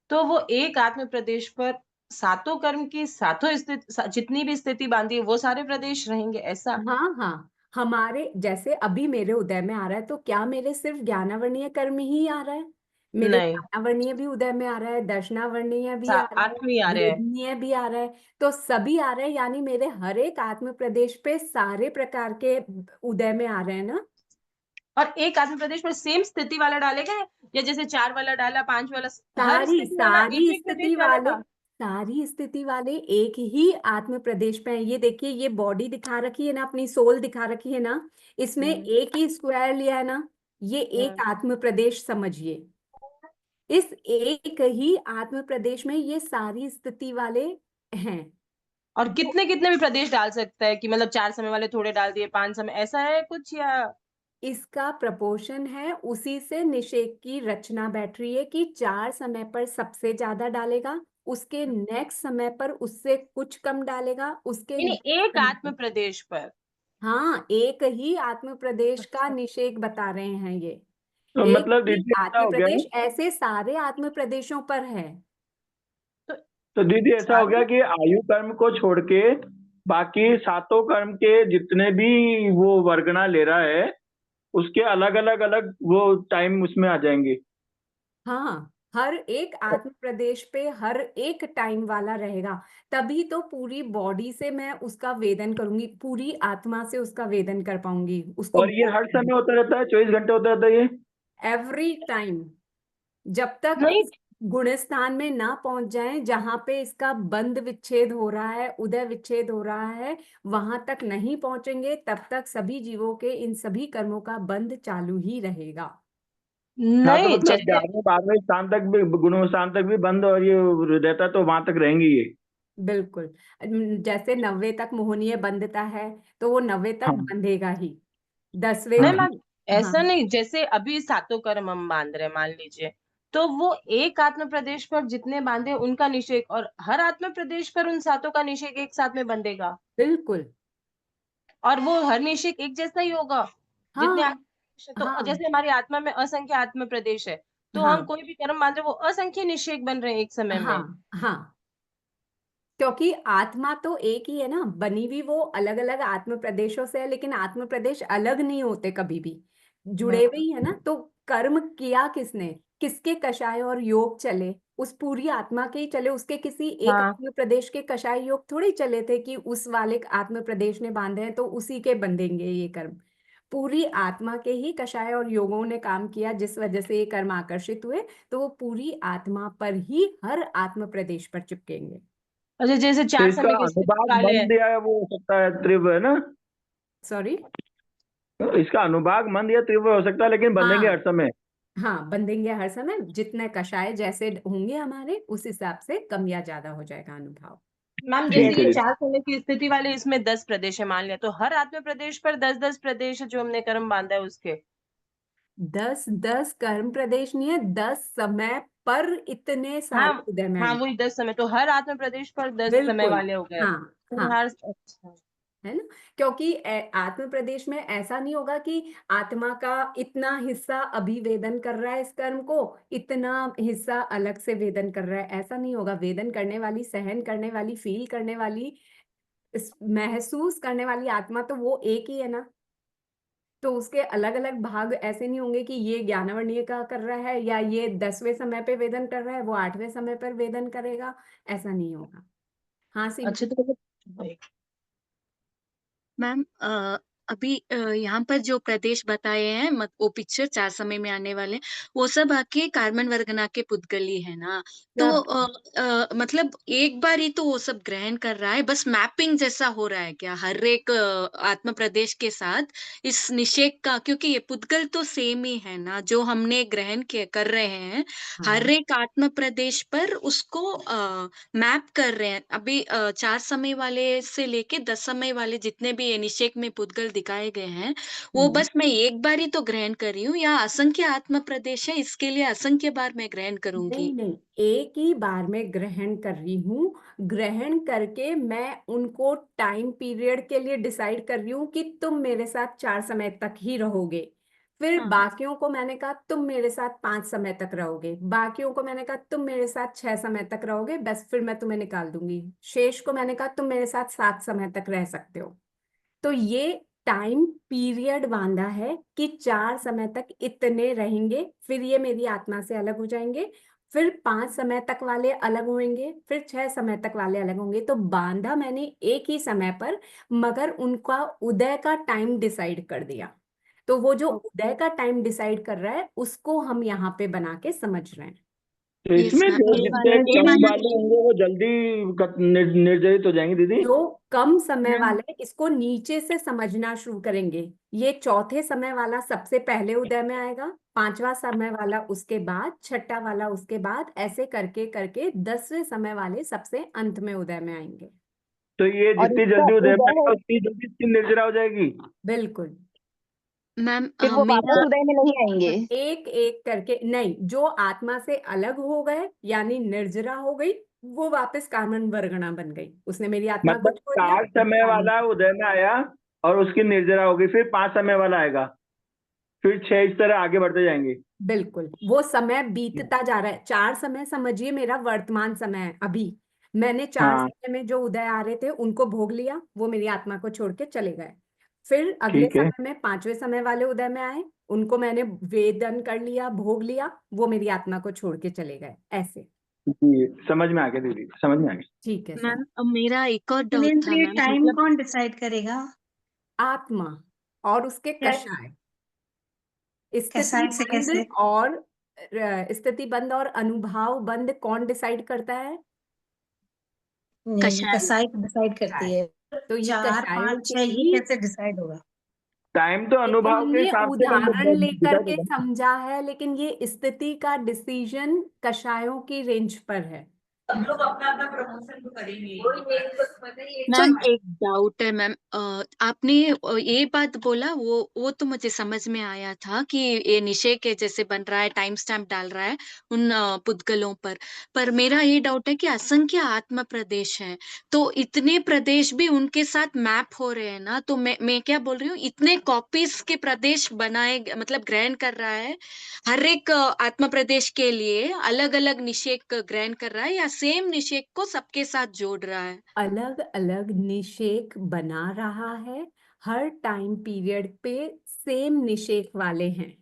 तो वो एक आत्म प्रदेश पर सातों कर्म की सातों स्थिति, जितनी भी स्थिति बांधी है वो सारे प्रदेश रहेंगे, ऐसा? हाँ हाँ, हमारे जैसे अभी मेरे उदय में आ रहा है, तो क्या मेरे सिर्फ ज्ञानावर्णीय कर्म ही आ रहा है? मेरे नहीं, ज्ञानावर्णीय भी उदय में आ रहा है, दर्शनावर्णीय भी आ रहा है, 8वीं आ रहे हैं। वेदनीय भी आ रहा है, तो सभी आ रहे हैं, यानी मेरे हर एक आत्म प्रदेश पे सारे प्रकार के उदय में आ रहे हैं ना। और एक आत्म प्रदेश में सेम स्थिति वाला डालेगा, या जैसे 4 वाला डाला, 5 वाला, हर सारी स्थिति वाला एक एक स्थिति प्रदेश वाले, डालेगा? सारी स्थिति वाले एक ही आत्म प्रदेश पे है। ये देखिए, ये बॉडी दिखा रखी है ना, अपनी सोल दिखा रखी है ना, इसमें एक ही स्क्वायर लिया है ना, ये एक आत्म प्रदेश समझिए। इस एक ही आत्म प्रदेश में ये सारी स्थिति वाले हैं। और कितने कितने भी प्रदेश डाल सकता है, कि मतलब 4 समय वाले थोड़े डाल दिए, 5 समय, ऐसा है कुछ, या? इसका प्रपोर्शन है, उसी से निषेक की रचना बैठ रही है कि 4 समय पर सबसे ज्यादा डालेगा, उसके नेक्स्ट समय पर उससे कुछ कम डालेगा, उसके नहीं, next एक समय आत्म पर। प्रदेश पर। हाँ, एक ही आत्म प्रदेश का निषेक बता रहे हैं ये। तो एक मतलब ही दीदी ऐसा आत्म हो गया, प्रदेश ऐसे सारे आत्म प्रदेशों पर है। तो दीदी ऐसा हो गया कि आयु कर्म को छोड़ के बाकी सातों कर्म के जितने भी वो वर्गना ले रहा है, उसके अलग अलग अलग वो टाइम उसमें आ जाएंगे। हाँ, हर एक आत्म प्रदेश पे हर एक टाइम वाला रहेगा, तभी तो पूरी बॉडी से मैं उसका वेदन करूंगी, पूरी आत्मा से उसका वेदन कर पाऊंगी, उसको और ये हर समय होता रहता है, 24 घंटे होता रहता है ये? एवरी टाइम, जब तक नहीं, गुणस्थान में ना पहुंच जाएं, जहां पे इसका बंध विच्छेद हो रहा है, उदय विच्छेद हो रहा है, वहां तक नहीं पहुंचेंगे, तब तक सभी जीवों के इन सभी कर्मों का बंध चालू ही रहेगा। हाँ, तो नहीं, मतलब जैसे 11वें 12वें स्थान तक भी, गुण स्थान तक भी बंद और ये रहता, तो वहां तक रहेंगी ये। बिल्कुल। जैसे 90 तक मोहनीय बंधता है, तो वो 90 तक हाँ बंधेगा ही। 10वें नहीं हाँ मैम, हाँ ऐसा नहीं, जैसे अभी सातों कर्म हम बांध रहे हैं मान लीजिए, तो वो एक आत्म प्रदेश पर जितने बांधे उनका निषेक, और हर आत्म प्रदेश पर उन सातों का निषेक एक साथ में बंधेगा, बिल्कुल। और वो हर निषेक एक जैसा ही होगा जितने हाँ तो हाँ जैसे हमारी आत्मा में असंख्य आत्म प्रदेश है, तो हम हाँ कोई भी कर्म बांध रहे हैं, वो असंख्य निषेक बन रहे हैं एक समय में। हाँ हाँ, क्योंकि आत्मा तो एक ही है ना, बनी हुई वो अलग अलग आत्म प्रदेशों से है, लेकिन आत्म प्रदेश अलग नहीं होते कभी भी, जुड़े हुए ही है ना। तो कर्म किया किसने, किसके कषाय और योग चले, उस पूरी आत्मा के ही चले, उसके किसी एक हाँ, आत्म प्रदेश के कषाय योग थोड़ी चले थे कि उस वाले आत्म प्रदेश ने बांधे हैं तो उसी के बंधेंगे ये कर्म। पूरी आत्मा के ही कषाय और योगों ने काम किया, जिस वजह से ये कर्म आकर्षित हुए, तो वो पूरी आत्मा पर ही हर आत्म प्रदेश पर चिपकेंगे। अच्छा, जैसे तो चार इसका समय की स्थिति अनुभाग वाले मन हैं। दिया है, वो हो सकता है तीव्र, है ना? सॉरी। तो इसका अनुभाग मंद या तीव्र हो सकता है, लेकिन बंधेंगे हर हाँ समय। हाँ, बंधेंगे हर समय, जितने कषाय जैसे होंगे हमारे, उस हिसाब से कम या ज्यादा हो जाएगा अनुभाव। मैम, जैसे ठीक है ये दीदी। चार समय की स्थिति वाले, इसमें 10 प्रदेश है मान लिया, तो हर आत्म प्रदेश पर 10-10 प्रदेश है जो हमने कर्म बांधा है उसके। 10-10 कर्म प्रदेश नहीं है, 10 समय पर इतने हाँ, सारे उदय में हाँ आएंगे। वही 10 समय, तो हर आत्म प्रदेश पर 10 समय बिल्कुल। वाले हो गए। हाँ तो हाँ, हर, अच्छा। है ना। क्योंकि आत्म प्रदेश में ऐसा नहीं होगा कि आत्मा का इतना हिस्सा अभी वेदन कर रहा है इस कर्म को, इतना हिस्सा अलग से वेदन कर रहा है, ऐसा नहीं होगा। वेदन करने वाली, सहन करने वाली, फील करने वाली, महसूस करने वाली आत्मा तो वो एक ही है ना। तो उसके अलग अलग भाग ऐसे नहीं होंगे कि ये ज्ञानवर्णीय का कर रहा है, या ये 10वें समय पे वेदन कर रहा है, वो 8वें समय पर वेदन करेगा, ऐसा नहीं होगा। हाँ सीमा। अच्छा, तो मतलब मैम अभी यहाँ पर जो प्रदेश बताए हैं वो पिक्चर चार समय में आने वाले, वो सब आके कार्बन वर्गना के पुद्गली है ना। तो क्या? मतलब एक बार ही तो वो सब ग्रहण कर रहा है, बस मैपिंग जैसा हो रहा है क्या हर एक आत्म प्रदेश के साथ इस निषेक का, क्योंकि ये पुद्गल तो सेम ही है ना जो हमने ग्रहण कर रहे हैं। हर हाँ एक आत्म प्रदेश पर उसको मैप कर रहे हैं। अभी 4 समय वाले से लेके 10 समय वाले जितने भी अभिषेक में पुद्गल दिखाए गए हैं, वो हम्म। बस मैं एक बार ही तो ग्रहण कर रही हूँ या असंख्य आत्म प्रदेश है, इसके लिए असंख्य बार मैं ग्रहण नहीं करूँगी? नहीं, एक ही बार में ग्रहण कर रही हूँ। ग्रहण करके मैं उनको टाइम पीरियड के लिए डिसाइड कर रही हूँ कि तुम मेरे साथ 4 समय तक ही रहोगे। फिर हाँ, बाकियों को मैंने कहा तुम मेरे साथ 5 समय तक रहोगे, बाकियों को मैंने कहा तुम मेरे साथ 6 समय तक रहोगे, बस फिर मैं तुम्हें निकाल दूंगी। शेष को मैंने कहा तुम मेरे साथ 7 समय तक रह सकते हो। तो ये टाइम पीरियड बांधा है कि 4 समय तक इतने रहेंगे, फिर ये मेरी आत्मा से अलग हो जाएंगे, फिर 5 समय तक वाले अलग होंगे, फिर 6 समय तक वाले अलग होंगे। तो बांधा मैंने एक ही समय पर, मगर उनका उदय का टाइम डिसाइड कर दिया। तो वो जो उदय का टाइम डिसाइड कर रहा है, उसको हम यहाँ पे बना के समझ रहे हैं। तो यस इसमें मैम, जो ये जितने वाला ये कम मानना वाले होंगे वो जल्दी निर्जरित हो जाएंगे दीदी। जो कम समय मैम। वाले, इसको नीचे से समझना शुरू करेंगे। ये चौथे समय वाला सबसे पहले उदय में आएगा, 5वां समय वाला उसके बाद, छठा वाला उसके बाद, ऐसे करके करके 10वें समय वाले सबसे अंत में उदय में आएंगे। तो ये और जितनी इसका जल्दी उदय में उदय है, आएगा उतनी जल्दी इसकी निर्जरा हो जाएगी। बिल्कुल। मैम फिर वो मेरा वापस उदय में नहीं आएंगे। एक एक करके नहीं, जो आत्मा से अलग हो गए यानी निर्जरा हो गई, वो वापस कामन वर्गणा बन गई, उसने मेरी आत्मा को मतलब छोड़ दिया। 4 समय वाला उदय में आया और उसकी निर्जरा हो गई, फिर 5 समय वाला आएगा, फिर 6, इस तरह आगे बढ़ते जाएंगे। बिल्कुल, वो समय बीतता जा रहा है। 4 समय समझिए मेरा वर्तमान समय है अभी। मैंने 4 हाँ समय में जो उदय आ रहे थे उनको भोग लिया, वो मेरी आत्मा को छोड़ के चले गए। फिर अगले ठीक है समय में 5वें समय वाले उदय में आए, उनको मैंने वेदन कर लिया, भोग लिया, वो मेरी आत्मा को छोड़ के चले गए, ऐसे। जी, समझ में आ गया दीदी, समझ में आ गया। ठीक है सर। मैम मेरा एक और डाउट सुनील, तो था ये मैम, टाइम मतलब कौन डिसाइड करेगा? आत्मा और उसके क्या? कषाय, स्थिति कैसा से बंध कैसे? और स्थिति बंद और अनुभाव बंद कौन डिसाइड करता है? कषाय। कसाई डिसाइड करती है। तो ये 4, कषायों 5, के 6 ये ही, कैसे डिसाइड होगा? टाइम तो ये तो अनुभाव के हमने हिसाब से उदाहरण लेकर डिसाइड के होगा। समझा है, लेकिन ये स्थिति का डिसीजन कषायों की रेंज पर है। मैम एक डाउट है मैम, आपने ये बात बोला वो तो मुझे समझ में आया था कि ये निषेक है जैसे बन रहा है, टाइम स्टैम्प डाल रहा है उन पुद्गलों पर मेरा ये डाउट है कि असंख्य आत्म प्रदेश है, तो इतने प्रदेश भी उनके साथ मैप हो रहे हैं ना, तो मैं क्या बोल रही हूँ, इतने कॉपीज के प्रदेश बनाए मतलब ग्रहण कर रहा है, हर एक आत्म प्रदेश के लिए अलग अलग निषेक ग्रहण कर रहा है या सेम निषेक को सबके साथ जोड़ रहा है? अलग अलग निषेक बना रहा है, हर टाइम पीरियड पे सेम निषेक वाले हैं।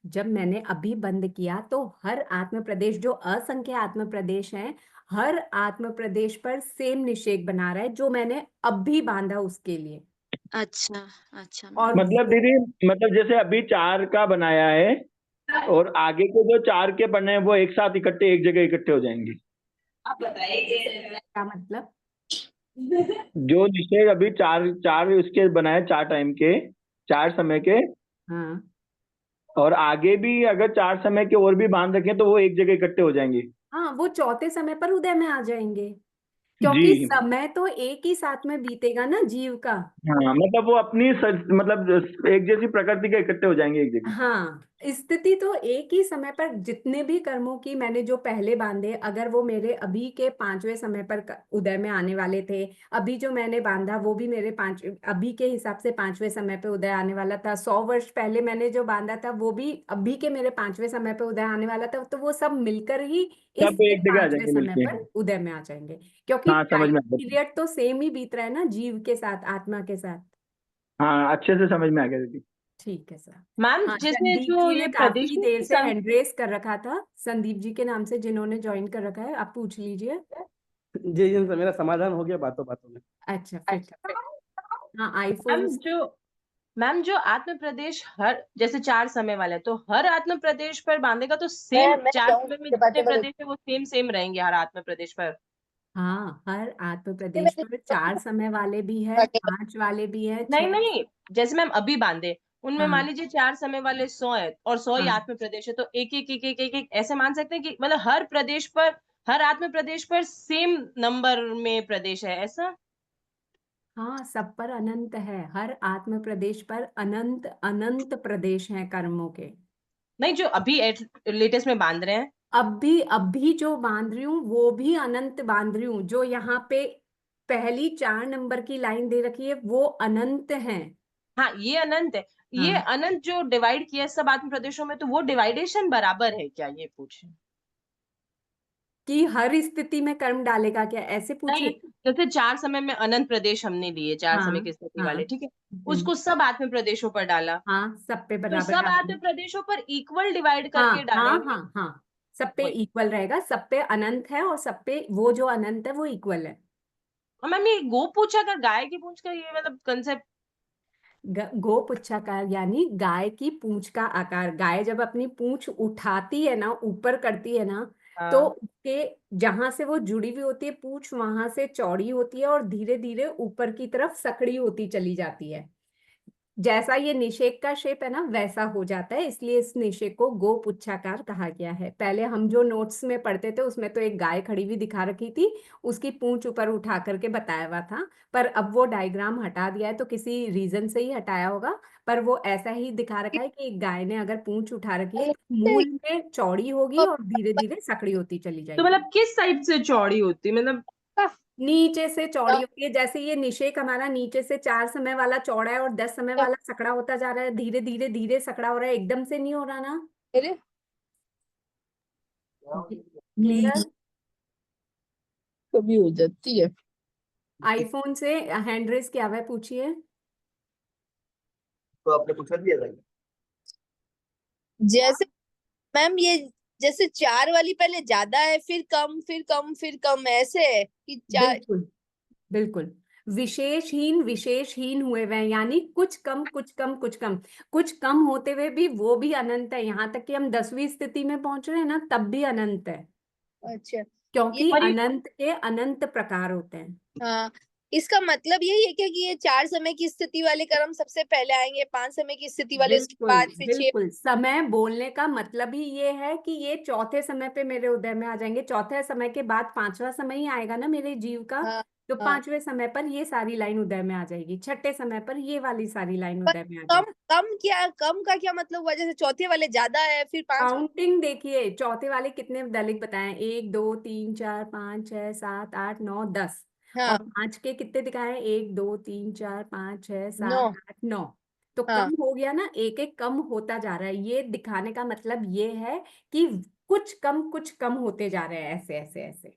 जब मैंने अभी बंद किया तो हर आत्म प्रदेश, जो असंख्य आत्म प्रदेश हैं, हर आत्म प्रदेश पर सेम निषेक बना रहा है जो मैंने अभी बांधा उसके लिए। अच्छा अच्छा और मैम। मतलब दीदी, मतलब जैसे अभी 4 का बनाया है और आगे के जो 4 के बने हैं वो एक साथ इकट्ठे एक जगह इकट्ठे हो जाएंगे। क्या मतलब? जो निषेक अभी 4 उसके बनाए 4 टाइम के, 4 समय के, हाँ और आगे भी अगर 4 समय के और भी बांध रखें तो वो एक जगह इकट्ठे हो जाएंगे। हाँ, वो चौथे समय पर उदय में आ जाएंगे, क्योंकि जी समय तो एक ही साथ में बीतेगा ना जीव का। हाँ, मतलब वो अपनी मतलब एक जैसी प्रकृति के इकट्ठे हो जाएंगे एक जगह। हाँ, स्थिति तो एक ही समय पर, जितने भी कर्मों की मैंने जो पहले बांधे, अगर वो मेरे अभी के 5वें समय पर उदय में आने वाले थे, अभी जो मैंने बांधा वो भी मेरे अभी के हिसाब से 5वें समय पे उदय आने वाला था, 100 वर्ष पहले मैंने जो बांधा था वो भी अभी के मेरे 5वें समय पे उदय आने वाला था, तो वो सब मिलकर ही सब इसके एक जगह आ 5वें जाएंगे समय मिलके। पर उदय में आ जाएंगे, क्योंकि हाँ, समझ टाइम में आ गया। पीरियड तो सेम ही बीत रहा है ना जीव के साथ, आत्मा के साथ। हाँ, अच्छे से समझ में आ गया दीदी। ठीक है सर। मैम हाँ, जैसे संदीप जो जी ये ने काफी प्रदेशों देर की से हैंड रेस कर रखा था, संदीप जी के नाम से जिन्होंने ज्वाइन कर रखा है, आप पूछ लीजिए। जी जी सर, मेरा समाधान हो गया बातों बातों में। अच्छा फिर ठीक है। हाँ, मैम आईफोन। जो आत्म प्रदेश हर जैसे 4 समय वाले, तो हर आत्म प्रदेश पर बांधेगा तो सेम मैं 4 समय में जितने प्रदेश है वो सेम रहेंगे हर आत्म प्रदेश पर। हाँ, हर आत्म प्रदेश पर 4 समय वाले भी है, 5 वाले भी है, नहीं 6। नहीं, जैसे मैम अभी बांधे उनमें मान हाँ लीजिए 4 समय वाले 100 है और 100 ही हाँ आत्म प्रदेश है, तो एक एक एक एक एक एक ऐसे मान सकते हैं कि मतलब हर प्रदेश पर, हर आत्म प्रदेश पर सेम नंबर में प्रदेश है ऐसा। हाँ, सब पर अनंत है, हर आत्म प्रदेश पर अनंत अनंत प्रदेश हैं कर्मों के। नहीं, जो अभी लेटेस्ट में बांध रहे हैं। अभी जो बांध रही हूँ वो भी अनंत बांध रही हूँ, जो यहाँ पे पहली 4 नंबर की लाइन दे रखी है वो अनंत है। हाँ, ये अनंत है। ये हाँ, अनंत जो डिवाइड किया है सब आत्म प्रदेशों में, तो वो डिवाइडेशन बराबर है क्या, ये पूछे। कि हर स्थिति में कर्म डालेगा क्या, ऐसे नहीं, पूछिए। जैसे 4 समय में अनंत प्रदेश हमने लिए, 4 हाँ समय के स्थिति हाँ वाले, ठीक है, उसको सब आत्म प्रदेशों पर डाला, हाँ, सब पे तो बराबर सब डालेंगे। आत्म प्रदेशों पर इक्वल डिवाइड हाँ करके हाँ डालेंगे। हाँ हाँ, सब पे वही। इक्वल रहेगा, सब पे अनंत है और सब पे वो जो अनंत है वो इक्वल है। और मैम ये गो पूछा कर गाय की पूछ कर, ये मतलब कंसेप्ट। गो पुच्छाकार यानी गाय की पूंछ का आकार, गाय जब अपनी पूंछ उठाती है ना, ऊपर करती है ना, तो हाँ। उसके जहां से वो जुड़ी हुई होती है पूंछ वहां से चौड़ी होती है और धीरे धीरे ऊपर की तरफ सकड़ी होती चली जाती है। जैसा ये निषेक का शेप है ना वैसा हो जाता है, इसलिए इस निषेक को गो पुच्छाकार कहा गया है। पहले हम जो नोट्स में पढ़ते थे उसमें तो एक गाय खड़ी हुई दिखा रखी थी, उसकी पूंछ ऊपर उठा करके बताया हुआ था, पर अब वो डायग्राम हटा दिया है, तो किसी रीजन से ही हटाया होगा, पर वो ऐसा ही दिखा रखा है कि एक गाय ने अगर पूंछ उठा रखी है तो मूल में चौड़ी होगी और धीरे धीरे सकड़ी होती चली तो जाएगी। मतलब किस साइड से चौड़ी होती, मतलब। नीचे से चौड़ी होती है, जैसे ये निषेक हमारा नीचे से 4 समय वाला चौड़ा है और 10 समय वाला सकड़ा होता जा रहा है, धीरे धीरे धीरे सकड़ा हो रहा है, एकदम से नहीं हो रहा ना। क्लियर? कभी हो जाती है। आईफोन से हैंड रेस क्या हुआ है पूछिए। तो आपने पूछा दिया था। जैसे मैम ये जैसे 4 वाली पहले ज्यादा है फिर कम फिर कम फिर कम ऐसे है कि 4। बिल्कुल बिल्कुल, विशेषहीन हुए हुए हैं, यानी कुछ कम कुछ कम कुछ कम, कुछ कम होते हुए भी वो भी अनंत है। यहाँ तक कि हम 10वीं स्थिति में पहुंच रहे हैं ना, तब भी अनंत है, अच्छा, ये क्योंकि और ये अनंत के अनंत प्रकार होते हैं। हाँ, इसका मतलब यही है क्या कि ये 4 समय की स्थिति वाले कर्म सबसे पहले आएंगे, 5 समय की स्थिति वाले उसके बिल्कुल बाद, फिर 6। बिल्कुल, समय बोलने का मतलब ही ये है कि ये चौथे समय पे मेरे उदय में आ जाएंगे। चौथे समय के बाद पांचवा समय ही आएगा ना मेरे जीव का, हाँ तो हाँ। पांचवें समय पर ये सारी लाइन उदय में आ जाएगी, छठे समय पर ये वाली सारी लाइन पर उदय में आ कम जाएगी। कम का क्या मतलब हुआ? जैसे चौथे वाले ज्यादा है, फिर 5 काउंटिंग देखिए, चौथे वाले कितने दलित बताए, 1 2 3 4 5 6 7 8 9 10, और हाँ 5 के कितने दिखाए, 1 2 3 4 5 6 9। 7 8 9, तो हाँ, कम हो गया ना, एक एक कम होता जा रहा है। ये दिखाने का मतलब ये है कि कुछ कम होते जा रहे हैं, ऐसे ऐसे ऐसे।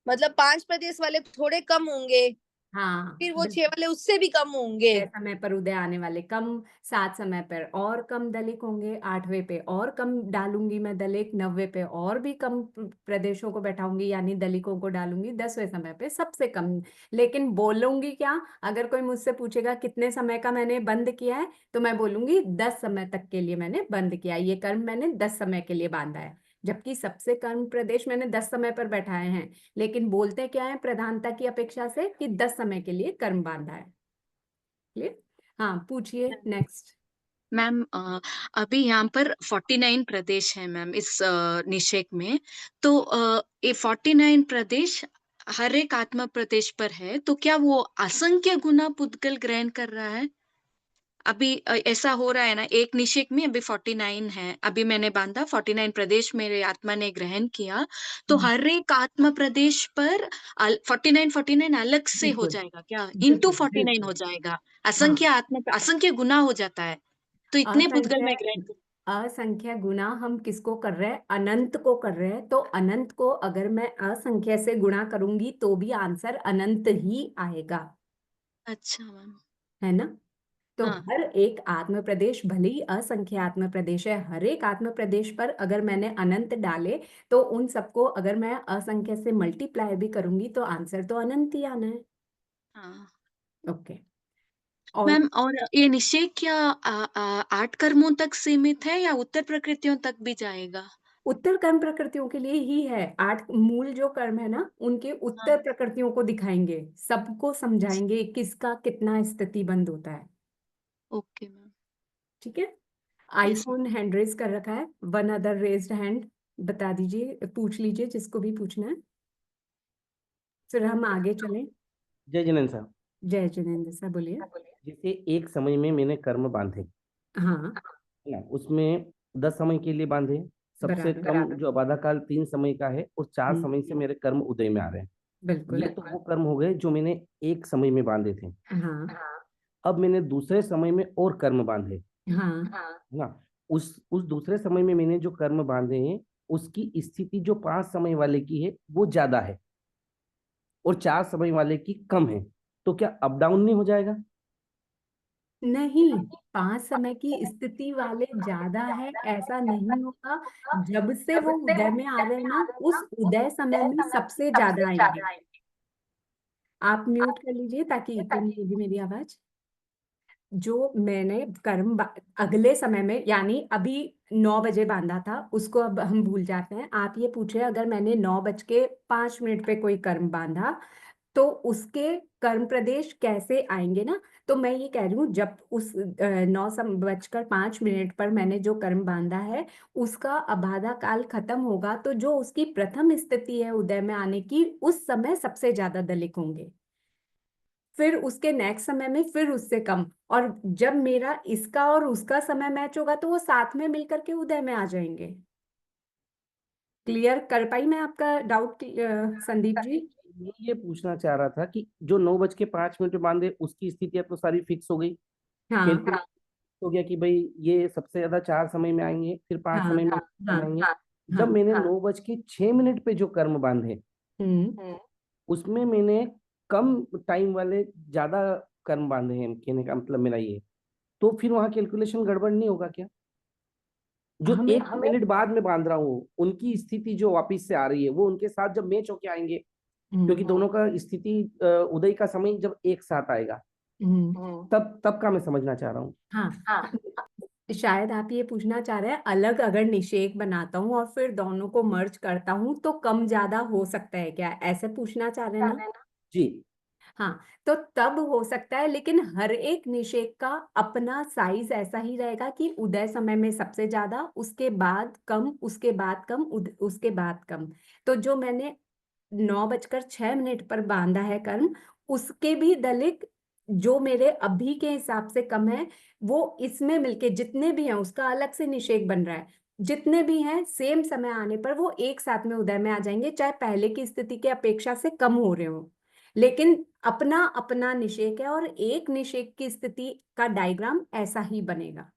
मतलब 5 प्रदेश वाले थोड़े कम होंगे, हाँ फिर वो 6 बिल्कुल, वाले उससे भी कम होंगे। 6 समय पर उदय आने वाले कम, 7 समय पर और कम दलित होंगे, 8वें पे और कम डालूंगी मैं दलित, 9वें पे और भी कम प्रदेशों को बैठाऊंगी यानी दलितों को डालूंगी, 10वें समय पे सबसे कम। लेकिन बोलूंगी क्या, अगर कोई मुझसे पूछेगा कितने समय का मैंने बंद किया है, तो मैं बोलूंगी 10 समय तक के लिए मैंने बंद किया, ये कर्म मैंने 10 समय के लिए बांधा है। जबकि सबसे कम प्रदेश मैंने 10 समय पर बैठाए हैं, लेकिन बोलते क्या है प्रधानता की अपेक्षा से, कि 10 समय के लिए कर्म बांधा है। क्लियर? हाँ पूछिए नेक्स्ट। मैम अभी यहाँ पर 49 प्रदेश है मैम इस निषेक में। तो ये 49 प्रदेश हर एक आत्म प्रदेश पर है, तो क्या वो असंख्य गुना पुद्गल ग्रहण कर रहा है? अभी ऐसा हो रहा है ना, एक निषेक में अभी 49 है, अभी मैंने बांधा 49 प्रदेश मेरे आत्मा ने ग्रहण किया, तो हर एक आत्म प्रदेश पर 49 अलग से हो बिल्कुल जाएगा क्या, इंटू बिल्कुल 49 हो बिल्कुल। जाएगा? हाँ, असंख्य आत्मा असंख्य गुना हो जाता है, तो इतने पुद्गल असंख्य में ग्रहण कर। असंख्य गुना हम किसको कर रहे हैं, अनंत को कर रहे हैं, तो अनंत को अगर मैं असंख्य से गुणा करूंगी तो भी आंसर अनंत ही आएगा, अच्छा मैम। है ना? तो हाँ हर एक आत्म प्रदेश भले ही असंख्य आत्म प्रदेश है, हर एक आत्म प्रदेश पर अगर मैंने अनंत डाले, तो उन सबको अगर मैं असंख्य से मल्टीप्लाई भी करूंगी तो आंसर तो अनंत ही आना है। हाँ ओके, और मैम, और ये निषेक क्या 8 कर्मों तक सीमित है या उत्तर प्रकृतियों तक भी जाएगा? उत्तर कर्म प्रकृतियों के लिए ही है। 8 मूल जो कर्म है ना, उनके हाँ उत्तर प्रकृतियों को दिखाएंगे, सबको समझाएंगे किसका कितना स्थिति बंद होता है। Okay ma'am. ठीक है, यस आईफोन हैंड रेज कर रखा है, वन अदर रेज्ड हैंड, बता दीजिए, पूछ लीजिए जिसको भी पूछना है, फिर हम आगे चलें। जय जिनेन्द्र साहब। जय जिनेन्द्र साहब बोलिए। जैसे एक समय में मैंने कर्म बांधे, हाँ है ना, उसमें 10 समय के लिए बांधे। सबसे बराबर। कम जो आबादा काल 3 समय का है, उस 4 समय से हम्म, मेरे कर्म उदय में आ रहे हैं। बिल्कुल। ये तो वो कर्म हो गए जो मैंने एक समय में बांधे थे। हाँ अब मैंने दूसरे समय में और कर्म बांधे, हाँ है ना। उस दूसरे समय में मैंने जो कर्म बांधे हैं, उसकी स्थिति जो 5 समय वाले की है वो ज्यादा है और 4 समय वाले की कम है, तो क्या अप डाउन नहीं हो जाएगा? नहीं, 5 समय की स्थिति वाले ज्यादा है ऐसा नहीं होगा। जब से वो उदय में आ रहे हैं ना, उस उदय समय में सबसे ज्यादा आएंगे। आप म्यूट कर लीजिए ताकि इको नहीं होगी मेरी आवाज। जो मैंने कर्म अगले समय में, यानी अभी 9 बजे बांधा था, उसको अब हम भूल जाते हैं। आप ये पूछे अगर मैंने 9:05 पे कोई कर्म बांधा, तो उसके कर्म प्रदेश कैसे आएंगे ना, तो मैं ये कह रही हूँ जब उस 9:05 पर मैंने जो कर्म बांधा है, उसका अबाधा काल खत्म होगा, तो जो उसकी प्रथम स्थिति है उदय में आने की, उस समय सबसे ज्यादा दलित होंगे, फिर उसके नेक्स्ट समय में फिर उससे कम, और जब मेरा इसका और उसका समय मैच होगा तो वो साथ में मिलकर के उदय में आ जाएंगे। क्लियर कर पाई मैं आपका डाउट संदीप जी? मैं ये पूछना चाह रहा था कि जो 9:05 पे बांधे उसकी स्थितियां तो सारी फिक्स हो गई, हाँ कैलकुलेट हो गया कि भाई ये सबसे ज्यादा 4 समय में आएंगे, फिर पांच हाँ समय में हाँ आएंगे। जब हाँ। मैंने 9:06 पे जो कर्म बांधे, उसमें मैंने कम टाइम वाले ज्यादा कर्म बांधे हैं, कहने का मतलब मेरा ये, तो फिर वहां कैलकुलेशन गड़बड़ नहीं होगा क्या? जो हमें 1 मिनट बाद में बांध रहा हूँ, उनकी स्थिति जो वापिस से आ रही है वो उनके साथ जब मैच होके आएंगे, क्योंकि दोनों का स्थिति उदय का समय जब एक साथ आएगा तब का मैं समझना चाह रहा हूँ। हाँ, शायद आप ये पूछना चाह रहे हैं अलग अगर निषेक बनाता हूँ और फिर दोनों को मर्ज करता हूँ तो कम ज्यादा हो सकता है क्या, ऐसे पूछना चाह रहे हैं ना? जी हाँ, तो तब हो सकता है, लेकिन हर एक निषेक का अपना साइज ऐसा ही रहेगा कि उदय समय में सबसे ज्यादा, उसके बाद कम, उसके बाद कम, उसके बाद कम। तो जो मैंने 9:06 पर बांधा है कर्म, उसके भी दलिक जो मेरे अभी के हिसाब से कम है, वो इसमें मिलके जितने भी हैं उसका अलग से निषेक बन रहा है। जितने भी हैं सेम समय आने पर वो एक साथ में उदय में आ जाएंगे, चाहे पहले की स्थिति के अपेक्षा से कम हो रहे हो, लेकिन अपना अपना निषेक है और एक निषेक की स्थिति का डायग्राम ऐसा ही बनेगा।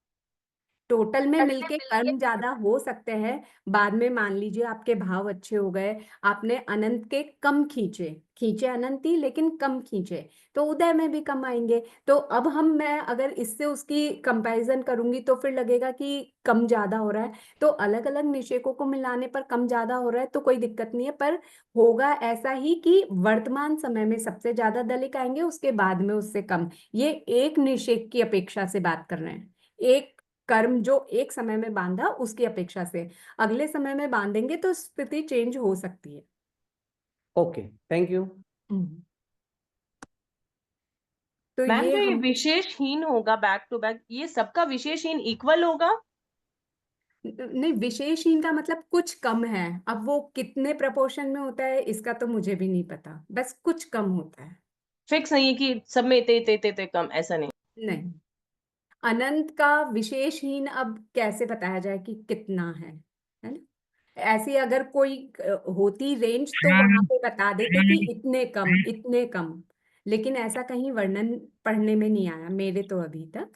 टोटल में मिलके कर्म ज्यादा हो सकते हैं, बाद में मान लीजिए आपके भाव अच्छे हो गए, आपने अनंत के कम खींचे खींचे अनंत ही लेकिन कम खींचे, तो उदय में भी कम आएंगे। तो अब मैं अगर इससे उसकी कंपैरिजन करूंगी तो फिर लगेगा कि कम ज्यादा हो रहा है। तो अलग अलग निषेकों को मिलाने पर कम ज्यादा हो रहा है तो कोई दिक्कत नहीं है, पर होगा ऐसा ही कि वर्तमान समय में सबसे ज्यादा दलिक आएंगे, उसके बाद में उससे कम। ये एक निषेक की अपेक्षा से बात कर रहे हैं, एक कर्म जो एक समय में बांधा उसकी अपेक्षा से। अगले समय में बांधेंगे तो स्थिति चेंज हो सकती है। Okay, thank you. तो मैम ये जो ये हम विशेषहीन होगा बैक टू बैक, ये सबका विशेषहीन इक्वल होगा? नहीं, विशेषहीन का मतलब कुछ कम है, अब वो कितने प्रपोर्शन में होता है इसका तो मुझे भी नहीं पता, बस कुछ कम होता है। फिक्स नहीं है कि सब में इतने इतने इतने कम, ऐसा नहीं? नहीं, अनंत का विशेषहीन अब कैसे बताया जाए कि कितना है ना? ऐसी अगर कोई होती रेंज तो वहां पे बता देते कि इतने कम इतने कम, लेकिन ऐसा कहीं वर्णन पढ़ने में नहीं आया मेरे तो अभी तक।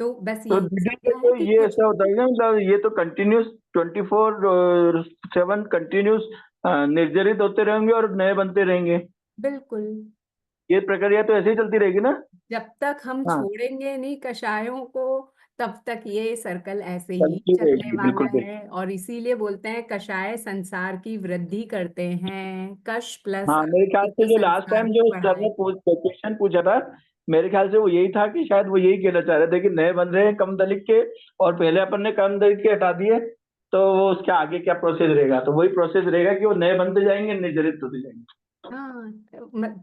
तो बस तो यही दीदी समझना है तो कि ये कुछ ऐसा होता है ना, मतलब ये तो कंटिन्यूस 24/7 कंटिन्यूस निर्जरित होते रहेंगे और नए बनते रहेंगे, बिल्कुल, ये प्रक्रिया तो ऐसे ही चलती रहेगी ना? जब तक हम हाँ, छोड़ेंगे नहीं कषायों को तब तक ये सर्कल ऐसे ही चलती चलने रहेगी, वाला बिल्कुल बिल्कुल। है। और इसीलिए बोलते हैं कषाय संसार की वृद्धि करते हैं, कष प्लस हाँ, मेरे ख्याल से जो लास्ट संसार टाइम को जो सर ने बढ़ाए। क्वेश्चन पूछा था, मेरे ख्याल से वो यही था कि शायद वो यही कहना चाह रहे थे कि नए बन रहे हैं कम दलित के, और पहले अपन ने कम दलित के हटा दिए, तो वो उसके आगे क्या प्रोसेस रहेगा, तो वही प्रोसेस रहेगा कि वो नए बनते जाएंगे, निर्जरित होते जाएंगे। हाँ,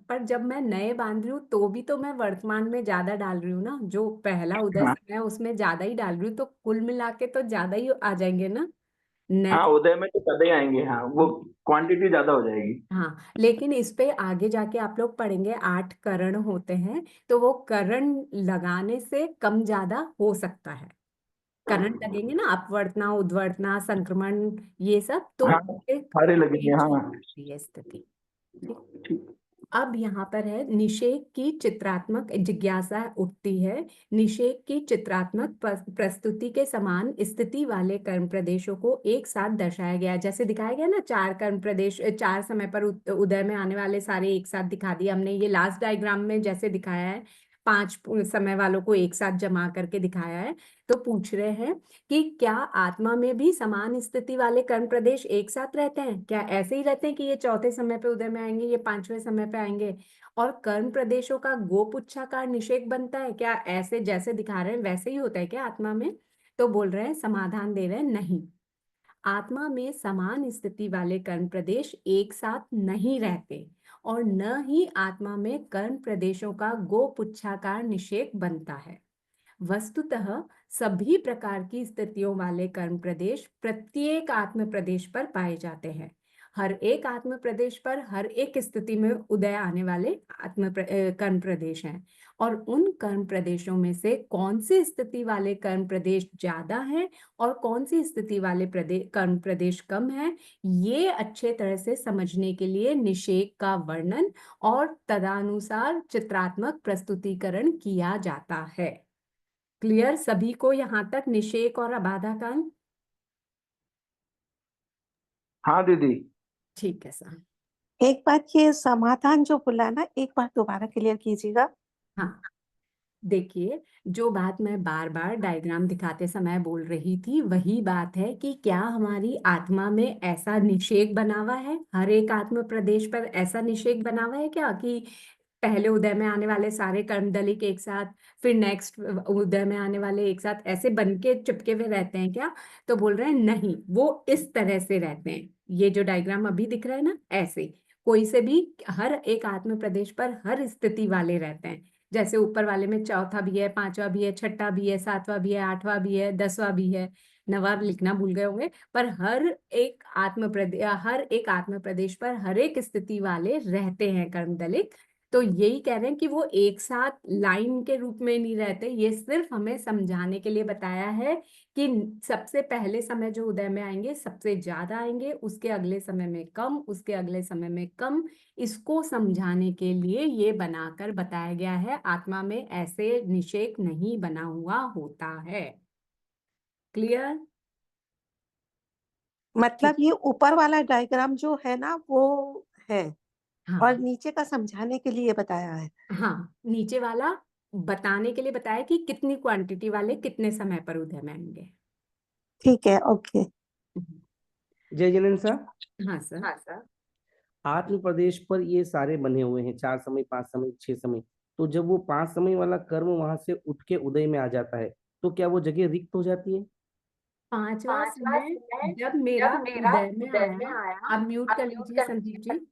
पर जब मैं नए बांध रही हूँ तो भी तो मैं वर्तमान में ज्यादा डाल रही हूँ ना, जो पहला उदय हाँ समय है उसमें ज्यादा ही डाल रही हूँ, तो कुल मिला के तो ज्यादा ही आ जाएंगे ना हाँ, नेट। उदय में तो ज्यादा ही आएंगे, हाँ वो क्वांटिटी ज्यादा हो जाएगी। हाँ, लेकिन इस पे आगे जाके आप लोग पढ़ेंगे 8 करण होते हैं, तो वो करण लगाने से कम ज्यादा हो सकता है। करण लगेंगे ना, अपवर्तना उद्वर्तना संक्रमण, ये सब तो हाँ, एक सारे लगेंगे, चेंज हो हाँ। सकती है स्थिति। ठीक। अब यहाँ पर है निषेक की चित्रात्मक जिज्ञासा उठती है। निषेक की चित्रात्मक प्रस्तुति के समान स्थिति वाले कर्म प्रदेशों को एक साथ दर्शाया गया, जैसे दिखाया गया ना, 4 कर्म प्रदेश 4 समय पर उदय में आने वाले सारे एक साथ दिखा दिए हमने। ये लास्ट डायग्राम में जैसे दिखाया है 5 समय वालों को एक साथ जमा करके दिखाया है। तो पूछ रहे हैं कि क्या आत्मा में भी समान स्थिति वाले कर्म प्रदेश एक साथ रहते हैं, क्या ऐसे ही रहते हैं कि ये चौथे समय पे उदय में आएंगे, ये 5वें समय पे आएंगे, और कर्म प्रदेशों का गोपुच्छाकार निषेक बनता है, क्या ऐसे जैसे दिखा रहे हैं वैसे ही होता है क्या आत्मा में? तो बोल रहे हैं, समाधान दे रहे हैं, नहीं, आत्मा में समान स्थिति वाले कर्म प्रदेश एक साथ नहीं रहते, और न ही आत्मा में कर्म प्रदेशों का गोपुच्छाकार निषेक बनता है। वस्तुतः सभी प्रकार की स्थितियों वाले कर्म प्रदेश प्रत्येक आत्म प्रदेश पर पाए जाते हैं। हर एक आत्म प्रदेश पर हर एक स्थिति में उदय आने वाले कर्म प्रदेश हैं, और उन कर्म प्रदेशों में से कौन सी स्थिति वाले कर्म प्रदेश ज्यादा हैं और कौन सी स्थिति वाले कर्म प्रदेश कम है, ये अच्छे तरह से समझने के लिए निषेक का वर्णन और तदनुसार चित्रात्मक प्रस्तुतिकरण किया जाता है। क्लियर सभी को यहाँ तक निषेक और अबाधा काल? हाँ दीदी। ठीक है सर। एक बात, ये समाधान जो बोला ना, एक बार दोबारा क्लियर कीजिएगा। हाँ, देखिए, जो बात मैं बार बार डायग्राम दिखाते समय बोल रही थी वही बात है कि क्या हमारी आत्मा में ऐसा निषेक बना हुआ है, हर एक आत्म प्रदेश पर ऐसा निषेक बना हुआ है क्या कि पहले उदय में आने वाले सारे कर्मदलिक एक साथ, फिर नेक्स्ट उदय में आने वाले एक साथ, ऐसे बन के चिपके हुए रहते हैं क्या? तो बोल रहे हैं नहीं, वो इस तरह से रहते हैं। ये जो डायग्राम अभी दिख रहा है ना, ऐसे कोई से भी हर एक आत्म प्रदेश पर हर स्थिति वाले रहते हैं। जैसे ऊपर वाले में चौथा भी है, पांचवा भी है, छठा भी है, सातवां भी है, आठवां भी है, 10वां भी है, नवाब लिखना भूल गए होंगे, पर हर एक आत्म प्रदेश पर हर एक स्थिति वाले रहते हैं कर्मदलिक। तो यही कह रहे हैं कि वो एक साथ लाइन के रूप में नहीं रहते। ये सिर्फ हमें समझाने के लिए बताया है कि सबसे पहले समय जो उदय में आएंगे सबसे ज्यादा आएंगे, उसके अगले समय में कम, उसके अगले समय में कम। इसको समझाने के लिए ये बनाकर बताया गया है। आत्मा में ऐसे निषेक नहीं बना हुआ होता है। क्लियर? मतलब ये ऊपर वाला डायग्राम जो है ना वो है हाँ और नीचे का समझाने के लिए बताया है। हाँ, नीचे वाला बताने के लिए बताया कि कितनी क्वांटिटी वाले कितने समय पर उदय में आएंगे। ठीक है, ओके। जय जिनेन्द्र सर। हाँ सर। आत्म प्रदेश पर ये सारे बने हुए हैं, 4 समय, 5 समय, 6 समय। तो जब वो 5 समय वाला कर्म वहां से उठ के उदय में आ जाता है तो क्या वो जगह रिक्त हो जाती है? पांचवा समय जब मेरा उदय में आया, अब म्यूट कर लीजिए संदीप जी।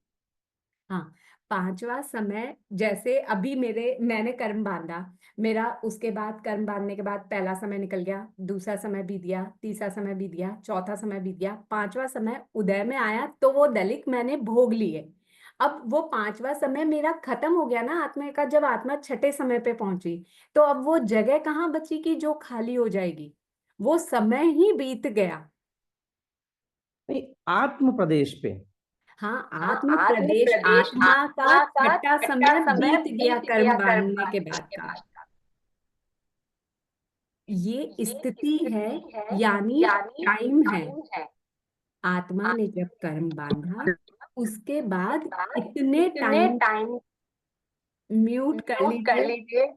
हाँ, पांचवा समय जैसे अभी मैंने कर्म बांधा, मेरा उसके बाद कर्म बांधने के बाद पहला समय निकल गया, दूसरा समय बीत गया, तीसरा समय बीत गया, चौथा समय बीत गया, पांचवा समय उदय में आया तो वो दलिक मैंने भोग लिए। अब वो पांचवा समय मेरा खत्म हो गया ना आत्मा का, जब आत्मा छठे समय पे पहुंची तो अब वो जगह कहाँ बची कि जो खाली हो जाएगी? वो समय ही बीत गया। नहीं, आत्म प्रदेश पे। हाँ, आत्म प्रदेश आत्मा का छठा समय बीत गया कर्म बांधने के बाद का। ये स्थिति है, यानी टाइम है। आत्मा ने जब कर्म बांधा उसके बाद इतने टाइम, म्यूट कर लीजिए।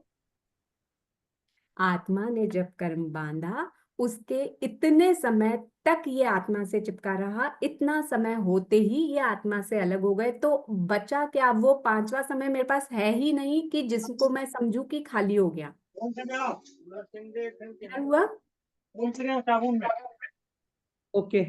आत्मा ने जब कर्म बांधा उसके इतने समय तक ये आत्मा से चिपका रहा, इतना समय होते ही ये आत्मा से अलग हो गए। तो बचा क्या? वो पांचवा समय मेरे पास है ही नहीं कि जिसको मैं समझू कि खाली हो गया। क्या हुआ? ओके।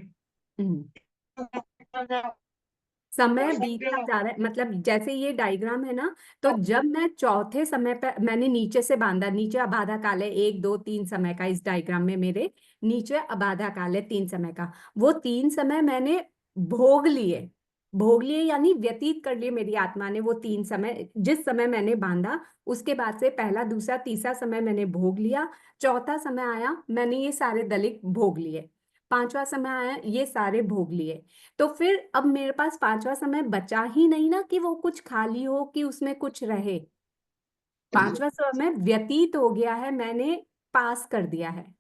समय बीतता जा रहा है, मतलब जैसे ये डायग्राम है ना, तो जब मैं चौथे समय पर मैंने नीचे से बांधा, नीचे अबाधा काल है 1 2 3 समय का, इस डायग्राम में मेरे नीचे अबाधा काल है 3 समय का, वो 3 समय मैंने भोग लिए यानी व्यतीत कर लिए। मेरी आत्मा ने वो 3 समय, जिस समय मैंने बांधा उसके बाद से पहला दूसरा तीसरा समय मैंने भोग लिया, चौथा समय आया मैंने ये सारे दलिक भोग लिए, पांचवा समय आया ये सारे भोग लिए। तो फिर अब मेरे पास पांचवा समय बचा ही नहीं ना कि वो कुछ खाली हो, कि उसमें कुछ रहे। पांचवा समय व्यतीत हो गया है, मैंने पास कर दिया है।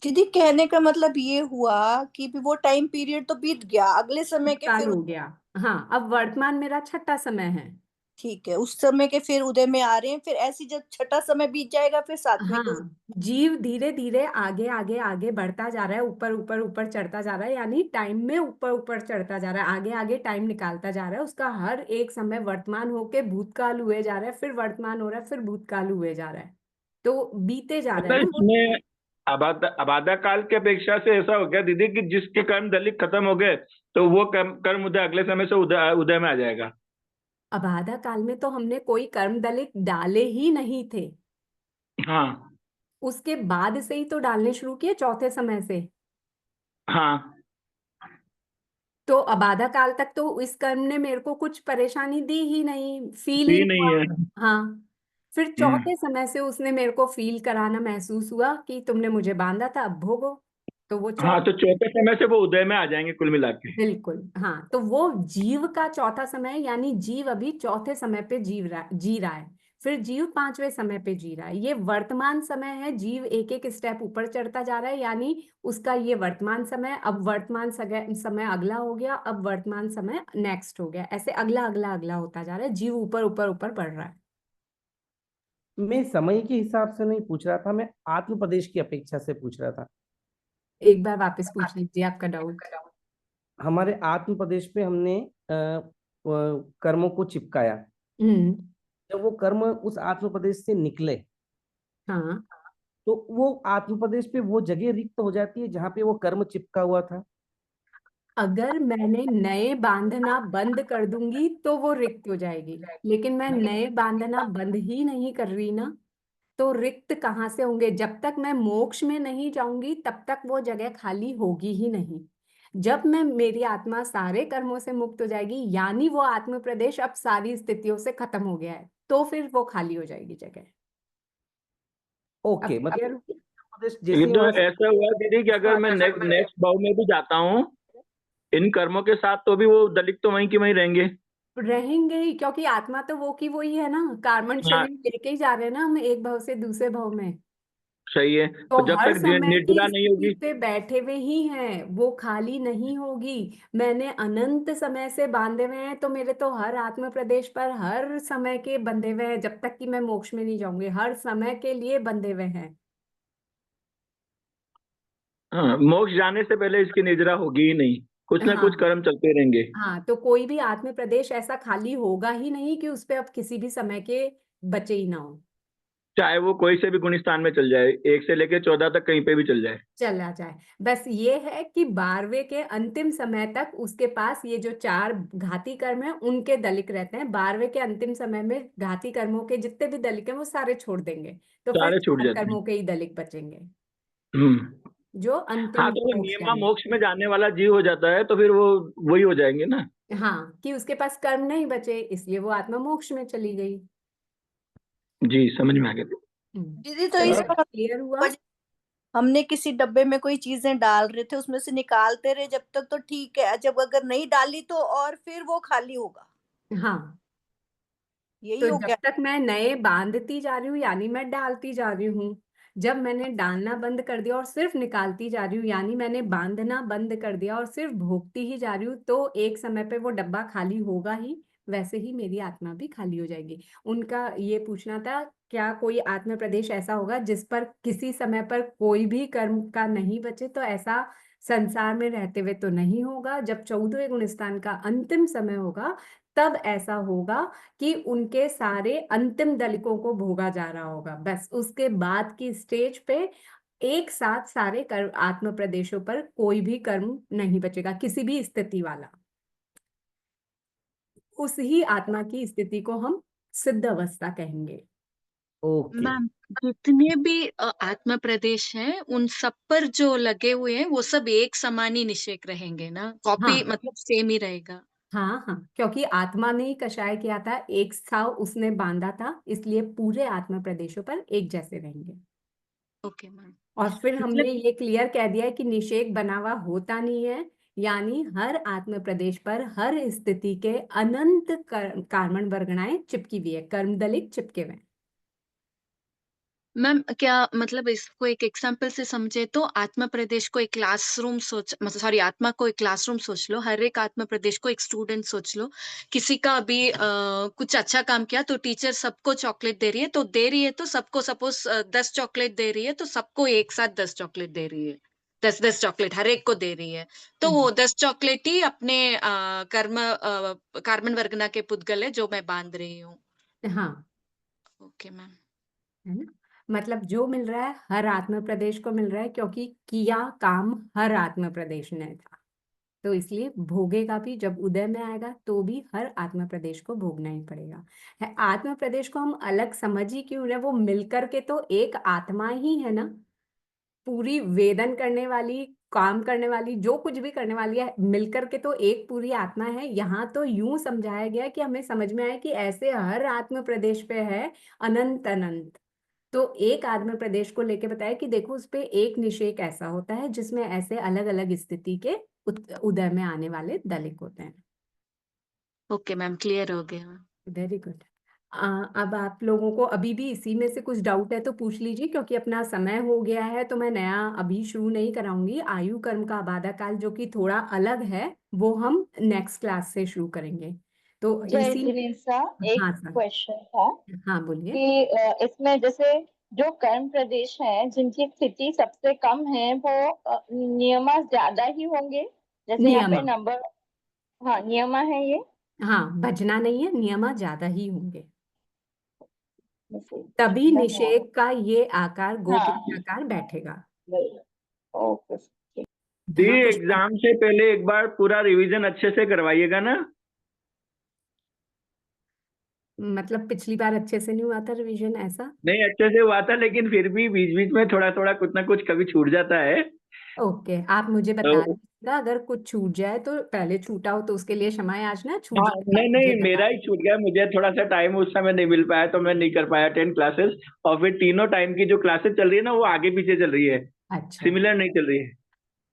दीदी कहने का मतलब ये हुआ कि भी वो टाइम पीरियड तो बीत गया, अगले समय के काल फिर हो गया। हाँ, अब वर्तमान मेरा छठा समय है। ठीक है, उस समय के फिर उदय में आ रहे हैं, फिर ऐसी जब छठा समय बीत जाएगा फिर सातवें के हाँ, जीव धीरे धीरे आगे आगे आगे बढ़ता जा रहा है, ऊपर ऊपर ऊपर चढ़ता जा रहा है, यानी टाइम में ऊपर ऊपर चढ़ता जा रहा है, आगे आगे टाइम निकालता जा रहा है। उसका हर एक समय वर्तमान होके भूतकाल हुए जा रहा है, फिर वर्तमान हो रहा है, फिर भूतकाल हुए जा रहा है, तो बीते जा रहा है मतलब ना वो। इसमें अबाधा काल की अपेक्षा से ऐसा हो गया दीदी कि जिसके कर्म दलित खत्म हो गए तो वो कर्म उदय अगले समय से उदय में आ जाएगा। अबाधा काल में तो हमने कोई कर्म दलित डाले ही नहीं थे। हाँ उसके बाद से ही तो डालने शुरू किए, चौथे समय से। हाँ, तो अबाधा काल तक तो इस कर्म ने मेरे को कुछ परेशानी दी ही नहीं, फील ही भी नहीं नहीं हुआ। है। हाँ, फिर चौथे समय से उसने मेरे को फील कराना, महसूस हुआ कि तुमने मुझे बांधा था, अब भोगो। तो वो हाँ, तो चौथा, चौथे समय से वो उदय में आ जाएंगे कुल मिला के। बिल्कुल। हाँ, तो वो जीव का चौथा समय, यानी जीव अभी चौथे समय पे जी रहा है। फिर जीव 5वें समय पे जी रहा है। ये वर्तमान समय है, जीव एक-एक स्टेप ऊपर चढ़ता जा रहा है, यानी उसका ये वर्तमान समय, अब वर्तमान समय अगला हो गया, अब वर्तमान समय नेक्स्ट हो गया। ऐसे अगला, अगला, अगला होता जा रहा है, जीव ऊपर, ऊपर, ऊपर बढ़ रहा है। मैं समय के हिसाब से नहीं पूछ रहा था, मैं आत्म प्रदेश की अपेक्षा से पूछ रहा था। एक बार वापस पूछ लीजिए आपका डाउट। हमारे आत्म प्रदेश पे हमने कर्मों को चिपकाया। हम्म। जब वो कर्म उस आत्म प्रदेश से निकले, हाँ, तो वो आत्म प्रदेश पे वो जगह रिक्त हो जाती है जहाँ पे वो कर्म चिपका हुआ था। अगर मैंने नए बांधना बंद कर दूंगी तो वो रिक्त हो जाएगी, लेकिन मैं नए बांधना बंद ही नहीं कर रही ना, तो रिक्त कहाँ से होंगे? जब तक मैं मोक्ष में नहीं जाऊंगी तब तक वो जगह खाली होगी ही नहीं। जब मैं मेरी आत्मा सारे कर्मों से मुक्त हो जाएगी, यानी वो आत्म प्रदेश अब सारी स्थितियों से खत्म हो गया है, तो फिर वो खाली हो जाएगी जगह। ओके, अब मतलब क्लियर? आत्म प्रदेश ये जैसे ही तो वहां से ऐसा हुआ दीदी कि अगर मैं नेक्स्ट भाव में भी जाता हूँ इन कर्मों के साथ, तो भी वो दलित तो वहीं की वहीं रहेंगे। रहेंगे ही, क्योंकि आत्मा तो वो की वही है ना, कार्बन हाँ, शरीर लेके ही जा रहे हैं ना हम, एक भाव से दूसरे भाव में। सही है। तो तो जब हर तक समय की निर्जला नहीं स्थिति होगी। पे बैठे हुए ही हैं, वो खाली नहीं होगी। मैंने अनंत समय से बांधे हुए हैं, तो मेरे तो हर आत्म प्रदेश पर हर समय के बंधे हुए हैं, जब तक कि मैं मोक्ष में नहीं जाऊंगी, हर समय के लिए बंधे हुए हैं। हाँ, मोक्ष जाने से पहले इसकी निर्जरा होगी ही नहीं, कुछ ना कुछ हाँ, कर्म चलते रहेंगे। हाँ, तो कोई भी आत्म प्रदेश ऐसा खाली होगा ही नहीं कि उस पे अब किसी भी समय के बचे ही ना हो। चाहे वो कोई से भी गुण स्थान में चल जाए, 1 से लेके 14 तक कहीं पे भी चल जाए। चला जाए। बस ये है कि 12वें के अंतिम समय तक उसके पास ये जो 4 घाती कर्म है उनके दलिक रहते हैं। 12वें के अंतिम समय में घाती कर्मों के जितने भी दलिक हैं वो सारे छोड़ देंगे, तो फिर सारे छूट 4 जाते हैं। कर्मों के ही दलिक बचेंगे, हम्म। जो हाँ, अंतिम तो वो मोक्ष नियमा जाएंगे। मोक्ष में जाने वाला जीव हो जाता है, तो फिर वो वही हो जाएंगे ना। हाँ, कि उसके पास कर्म नहीं बचे, इसलिए वो आत्मा मोक्ष में चली गई। जी, समझ में आ गया। दीदी तो चलिए, इसका क्लियर हुआ? हमने किसी डब्बे में कोई चीजें डाल रहे थे, उसमें से निकालते रहे जब तक तो ठीक है, जब अगर नहीं डाली तो और फिर वो खाली होगा, हाँ, यही तो हो जब गया। तक मैं नए बांधती जा रही हूँ यानी मैं डालती जा रही हूँ, जब मैंने डालना बंद कर दिया और सिर्फ निकालती जा रही हूँ यानी मैंने बांधना बंद कर दिया और सिर्फ भोगती ही जा रही हूँ, तो एक समय पे वो डब्बा खाली होगा ही। वैसे ही मेरी आत्मा भी खाली हो जाएगी। उनका ये पूछना था, क्या कोई आत्म प्रदेश ऐसा होगा जिस पर किसी समय पर कोई भी कर्म का नहीं बचे? तो ऐसा संसार में रहते हुए तो नहीं होगा। जब 14वें गुण स्थान का अंतिम समय होगा तब ऐसा होगा कि उनके सारे अंतिम दलिकों को भोगा जा रहा होगा। बस उसके बाद की स्टेज पे एक साथ सारे कर्म आत्म प्रदेशों पर कोई भी कर्म नहीं बचेगा, किसी भी स्थिति वाला। उस ही आत्मा की स्थिति को हम सिद्ध अवस्था कहेंगे। ओके। मैम, जितने भी आत्म प्रदेश हैं उन सब पर जो लगे हुए हैं वो सब एक समान ही निषेक रहेंगे ना, कॉपी हाँ, मतलब सेम ही रहेगा। हाँ, हाँ, क्योंकि आत्मा ने ही कषाय किया था, एक सा उसने बांधा था, इसलिए पूरे आत्म प्रदेशों पर एक जैसे रहेंगे। Okay ma'am. और फिर हमने मतलब ये क्लियर कह दिया है कि निषेक बना हुआ होता नहीं है, यानी हर आत्म प्रदेश पर हर स्थिति के अनंत कार्बन वर्गणाएं चिपकी हुई है, कर्म दलित चिपके हुए हैं। मैम, क्या मतलब इसको एक एग्जांपल से समझे तो आत्म प्रदेश को एक क्लासरूम सोच, मतलब सॉरी, आत्मा को एक क्लासरूम सोच लो, हर एक आत्म प्रदेश को एक स्टूडेंट सोच लो। किसी का अभी कुछ अच्छा काम किया तो टीचर सबको चॉकलेट दे रही है, तो दे रही है तो सबको सपोज 10 चॉकलेट दे रही है, तो सबको एक साथ 10 चॉकलेट दे रही है, 10-10 चॉकलेट हर एक को दे रही है। तो वो 10 चॉकलेट ही अपने कार्बन वर्गना के पुद्गल है जो मैं बांध रही हूँ। हाँ, ओके मैम। है ना? मतलब जो मिल रहा है हर आत्म प्रदेश को मिल रहा है, क्योंकि किया काम हर आत्म प्रदेश ने था, तो इसलिए भोगेगा भी। जब उदय में आएगा तो भी हर आत्म प्रदेश को भोगना ही पड़ेगा। है, आत्म प्रदेश को हम अलग समझ ही क्यों रहे? वो मिलकर के तो एक आत्मा ही है ना, पूरी वेदन करने वाली, काम करने वाली, जो कुछ भी करने वाली है, मिलकर के तो एक पूरी आत्मा है। यहाँ तो यूं समझाया गया कि हमें समझ में आए कि ऐसे हर आत्म प्रदेश पे है अनंत अनंत। तो एक आत्म प्रदेश को लेके बताया कि देखो उस पे एक निषेक ऐसा होता है जिसमें ऐसे अलग अलग स्थिति के उदय में आने वाले दलिक होते हैं। ओके मैम, क्लियर हो गया। Very good. अब आप लोगों को अभी भी इसी में से कुछ डाउट है तो पूछ लीजिए, क्योंकि अपना समय हो गया है तो मैं नया अभी शुरू नहीं कराऊंगी। आयु कर्म का आबादा काल जो कि थोड़ा अलग है, वो हम नेक्स्ट क्लास से शुरू करेंगे। तो जय इसी जिनेन्द्र, एक हाँ सर, क्वेश्चन था हाँ बोलिए। कि इसमें जैसे जो कर्म प्रदेश हैं जिनकी स्थिति सबसे कम है वो नियमा ज्यादा ही होंगे, जैसे यहाँ पे नियमा, नंबर। हाँ, नियमा है ये। हाँ भजना नहीं है, नियमा ज्यादा ही होंगे, जैसे, तभी धन्यवाद। निषेध का ये आकार हाँ, गोपुत्राकार बैठेगा। ओके। दी हाँ पुष्पा, एग्जाम से पहले एक बार पूरा रिवीजन अच्छे से करवाइएगा ना। मतलब पिछली बार अच्छे से नहीं हुआ था रिवीजन ऐसा? नहीं, अच्छे से हुआ था, लेकिन फिर भी बीच बीच में थोड़ा थोड़ा कुछ ना कुछ कभी छूट जाता है। ओके, आप मुझे बता तो दीजिएगा अगर कुछ छूट जाए तो, पहले छूटा हो तो उसके लिए क्षमा याचना, छूट हाँ, जाए तो आप नहीं मुझे नहीं, बता मेरा ही छूट गया, मुझे थोड़ा सा टाइम उस समय नहीं मिल पाया तो मैं नहीं कर पाया 10 क्लासेस। और फिर तीनों टाइम की जो क्लासेस चल रही है ना, वो आगे पीछे चल रही है, अच्छा, सिमिलर नहीं चल रही है।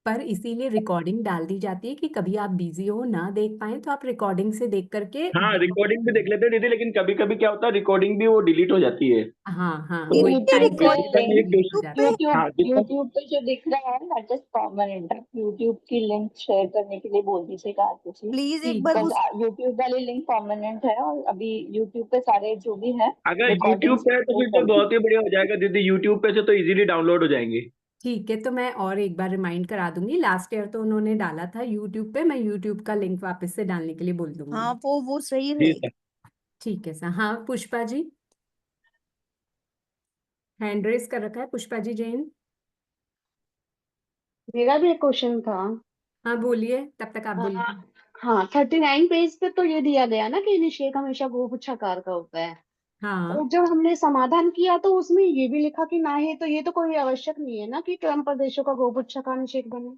पर इसीलिए रिकॉर्डिंग डाल दी जाती है कि कभी आप बिजी हो ना देख पाए तो आप रिकॉर्डिंग से देख करके हाँ, रिकॉर्डिंग भी देख लेते हैं दीदी, लेकिन कभी कभी क्या होता है, रिकॉर्डिंग भी वो डिलीट हो जाती है। हाँ हाँ, तो वही दीदी, टाइम इसका के जितना चक्कर भी में एक डिलीट हो जाता है। यूट्यूब हाँ, जितना यूट्यूब पे जो दिख रहा है दैट इज परमानेंट। आप यूट्यूब की लिंक शेयर करने के लिए बोल दीजिएगा आरती, प्लीज एक ठीक बार है, वो बिकॉज यूट्यूब वाली लिंक परमानेंट है और अभी यूट्यूब पे सारे जो भी है अगर यूट्यूब रिकॉर्डिंग्स पे है तो प्ले फिर तो चल रही बहुत ही बढ़िया हो जाएगा दीदी, यूट्यूब पे से तो इजीली डाउनलोड हो जाएंगे। ठीक है, तो मैं और एक बार रिमाइंड करा दूंगी। लास्ट ईयर तो उन्होंने डाला था यूट्यूब पे, मैं यूट्यूब का लिंक वापस से डालने के लिए बोल हाँ, दूंगी। वो सही जी रहेगा। सर। ठीक है सर। हाँ पुष्पा जी, हैंड रेस कर रखा है पुष्पा जी जैन। मेरा भी एक क्वेश्चन था। हाँ बोलिए, तब तक आप बोलिए। हाँ हाँ, 39 पेज पे तो ये दिया गया ना कि निषेक हमेशा गोपुच्छाकार का होता है। हाँ, और जब हमने समाधान किया तो उसमें ये भी लिखा कि ना है, तो ये तो कोई आवश्यक नहीं है ना कि क्रम प्रदेशों का गोपुच्छाकार निषेक बने।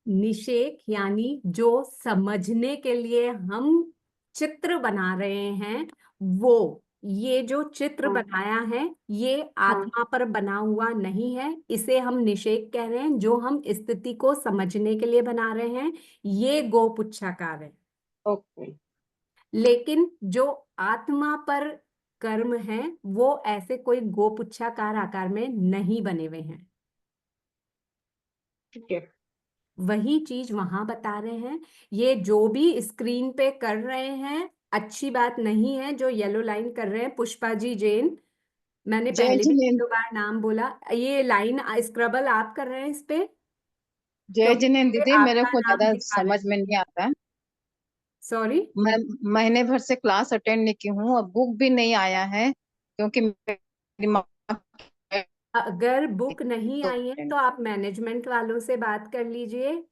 निषेक यानी जो समझने के लिए हम चित्र बना रहे हैं, वो ये जो चित्र हाँ बनाया है ये हाँ, आत्मा पर बना हुआ नहीं है, इसे हम निषेक कह रहे हैं। जो हम स्थिति को समझने के लिए बना रहे हैं ये गोपुच्छाकार है। ओके। लेकिन जो आत्मा पर कर्म है वो ऐसे कोई गोपुच्छाकार आकार में नहीं बने हुए हैं। ठीक है। वही चीज वहां बता रहे हैं। ये जो भी स्क्रीन पे कर रहे हैं अच्छी बात नहीं है, जो येलो लाइन कर रहे हैं पुष्पा जी जैन, मैंने जय पहले भी एक जिनेन्द्र। दो बार नाम बोला, ये लाइन स्क्रबल आप कर रहे हैं इस पे, जय क्योंकि जिनेन्द्र ये दीदी, मेरे आपका को नाम ज्यादा दिखा रहे समझ हैं। में नहीं आता है। सॉरी, मैं महीने भर से क्लास अटेंड नहीं की हूँ और बुक भी नहीं आया है, क्योंकि मेरी माँ अगर बुक नहीं तो आई है तो आप मैनेजमेंट वालों से बात कर लीजिए।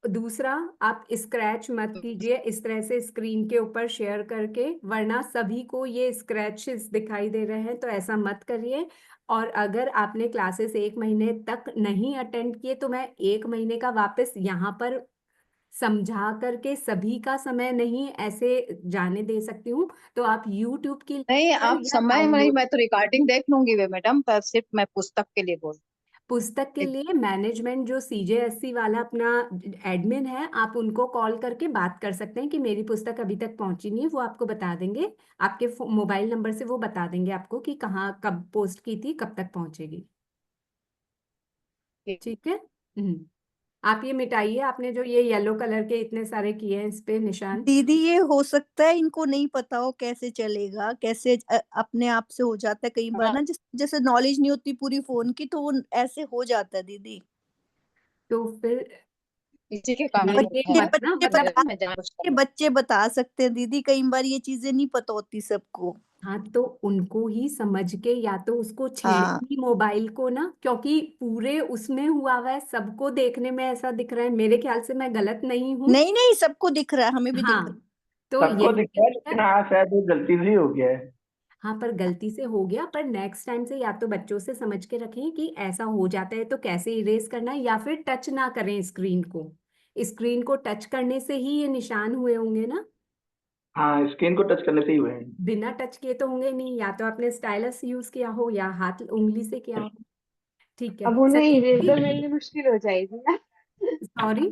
दूसरा, आप स्क्रैच मत कीजिए इस तरह से स्क्रीन के ऊपर शेयर करके, वरना सभी को ये स्क्रैचेस दिखाई दे रहे हैं, तो ऐसा मत करिए। और अगर आपने क्लासेस एक महीने तक नहीं अटेंड किए तो मैं एक महीने का वापस यहाँ पर समझा करके सभी का समय नहीं ऐसे जाने दे सकती हूँ। तो आप यूट्यूब की नहीं, लिंक पर आप या समय नहीं, डाउनलोड, मैं तो रिकॉर्डिंग देख लूंगी वे मैडम, पर सिर्फ मैं पुस्तक के लिए बोल पुस्तक के लिए मैनेजमेंट जो CJSC वाला अपना एडमिन है, आप उनको कॉल करके बात कर सकते हैं कि मेरी पुस्तक अभी तक पहुंची नहीं है, वो आपको बता देंगे। आपके मोबाइल नंबर से वो बता देंगे आपको कि कहाँ कब पोस्ट की थी, कब तक पहुंचेगी। ठीक है। आप ये मिटाइए, आपने जो ये येलो कलर के इतने सारे किए हैं इस पे निशान। दीदी, ये हो सकता है इनको नहीं पता हो कैसे चलेगा, कैसे अपने आप से हो जाता है कई बार हाँ, ना, जैसे नॉलेज नहीं होती पूरी फोन की, तो वो ऐसे हो जाता है दीदी। तो फिर इसी के कारण ये होता बच्चे है। मत ना बच्चे मैं मतलब, बता मैं ये जानबूझकर बच्चे बता सकते हैं दीदी, कई बार ये चीजें नहीं पता होती सबको। हाँ तो उनको ही समझ के या तो उसको छेड़े हाँ, ही मोबाइल को ना, क्योंकि पूरे उसमें हुआ हुआ है, सबको देखने में ऐसा दिख रहा है, मेरे ख्याल से मैं गलत नहीं हूँ। नहीं नहीं, सबको दिख रहा है, हमें भी दिख रहा हाँ तो सबको यही दिखता है, है। लेकिन हाँ शायद वो गलती से ही हो गया है। हाँ पर गलती से हो गया, पर नेक्स्ट टाइम से या तो बच्चों से समझ के रखें कि ऐसा हो जाता है तो कैसे इरेज करना है, या फिर टच ना करें स्क्रीन को। स्क्रीन को टच करने से ही ये निशान हुए होंगे ना, हाँ, स्क्रीन को टच करने से ही हुए हैं। बिना टच किए तो होंगे नहीं, या तो आपने स्टाइलस यूज किया हो या हाथ उंगली से किया हो। ठीक है अब उन्हें सचिन इरेजर जी, मिलनी मुश्किल हो जाएगी ना। सॉरी।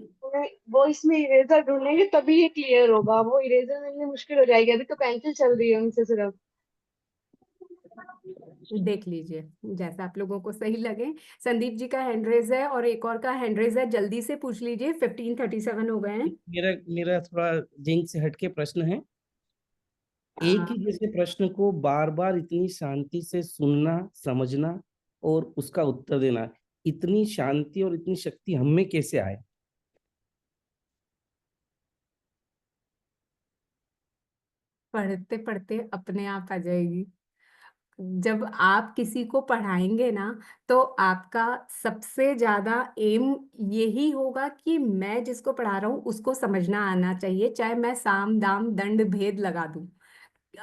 वो इसमें इरेजर ढूंढेंगे तभी ये क्लियर होगा, वो इरेजर मिलनी मुश्किल हो जाएगी, अभी तो पेंसिल चल रही है उनसे सिर्फ। देख लीजिए जैसा आप लोगों को सही लगे। संदीप जी का हैंड रेज है और एक और का हैंड रेज है, जल्दी से पूछ लीजिए। 15:37 हो गए हैं। मेरा मेरा थोड़ा जिंक से हटके प्रश्न है। एक ही जैसे प्रश्न को बार बार इतनी शांति से सुनना, समझना और उसका उत्तर देना, इतनी शांति और इतनी शक्ति हम में कैसे आए? पढ़ते पढ़ते अपने आप आ जाएगी। जब आप किसी को पढ़ाएंगे ना, तो आपका सबसे ज्यादा एम यही होगा कि मैं जिसको पढ़ा रहा हूँ उसको समझना आना चाहिए, चाहे मैं साम दाम दंड भेद लगा दूं,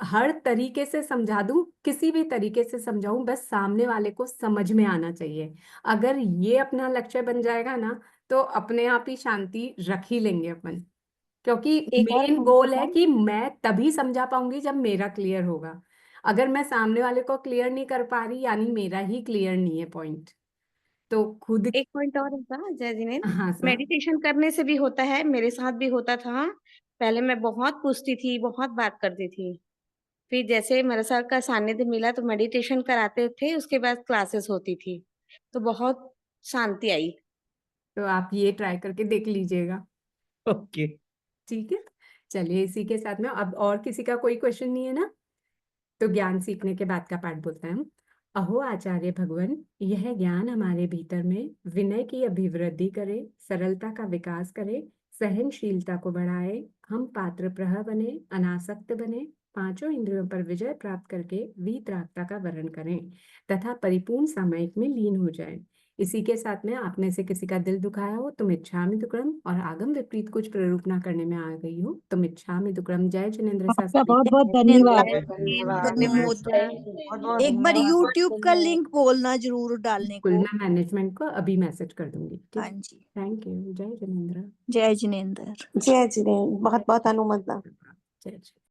हर तरीके से समझा दूं, किसी भी तरीके से समझाऊं, बस सामने वाले को समझ में आना चाहिए। अगर ये अपना लक्ष्य बन जाएगा ना, तो अपने आप ही शांति रख ही लेंगे अपन। क्योंकि एक और मेन गोल है कि मैं तभी समझा पाऊंगी जब मेरा क्लियर होगा। अगर मैं सामने वाले को क्लियर नहीं कर पा रही, यानी मेरा ही क्लियर नहीं है पॉइंट। तो खुद एक पॉइंट और होता जय जिनेन्द्र, हाँ सर। मेडिटेशन करने से भी होता है, मेरे साथ भी होता था। पहले मैं बहुत पूछती थी, बहुत बात करती थी, फिर जैसे मेरे सर का सानिध्य मिला तो मेडिटेशन कराते थे, उसके बाद क्लासेस होती थी, तो बहुत शांति आई। तो आप ये ट्राई करके देख लीजिएगा। ओके। ठीक है, चलिए इसी के साथ में अब और किसी का कोई क्वेश्चन नहीं है ना, तो ज्ञान सीखने के बाद का पाठ बोलते हैं हम। अहो आचार्य भगवन, यह ज्ञान हमारे भीतर में विनय की अभिवृद्धि करे, सरलता का विकास करे, सहनशीलता को बढ़ाए, हम पात्र प्रह बने, अनासक्त बने, पांचों इंद्रियों पर विजय प्राप्त करके वीतरागता का वर्ण करें तथा परिपूर्ण सामयिक में लीन हो जाए। इसी के साथ में आप में से किसी का दिल दुखाया हो, तुम इच्छामि दुक्कडम, और आगम विपरीत कुछ प्ररूप ना करने में आ गई हो, तुम इच्छामि दुक्कडम। जय जिनेन्द्र आपका शास्त्री। बहुत बहुत धन्यवाद। धन्यवाद। बहुत एक बार धन्यवाद। YouTube का लिंक बोलना जरूर डालने बिल्कुल, को। मैं मैनेजमेंट को अभी मैसेज कर दूंगी। ठीक, हाँ जी, थैंक यू। जय जिनेन्द्र। जय जिनेन्द्र। जय जिनेन्द्र, बहुत बहुत अनुमोदना। जय जय।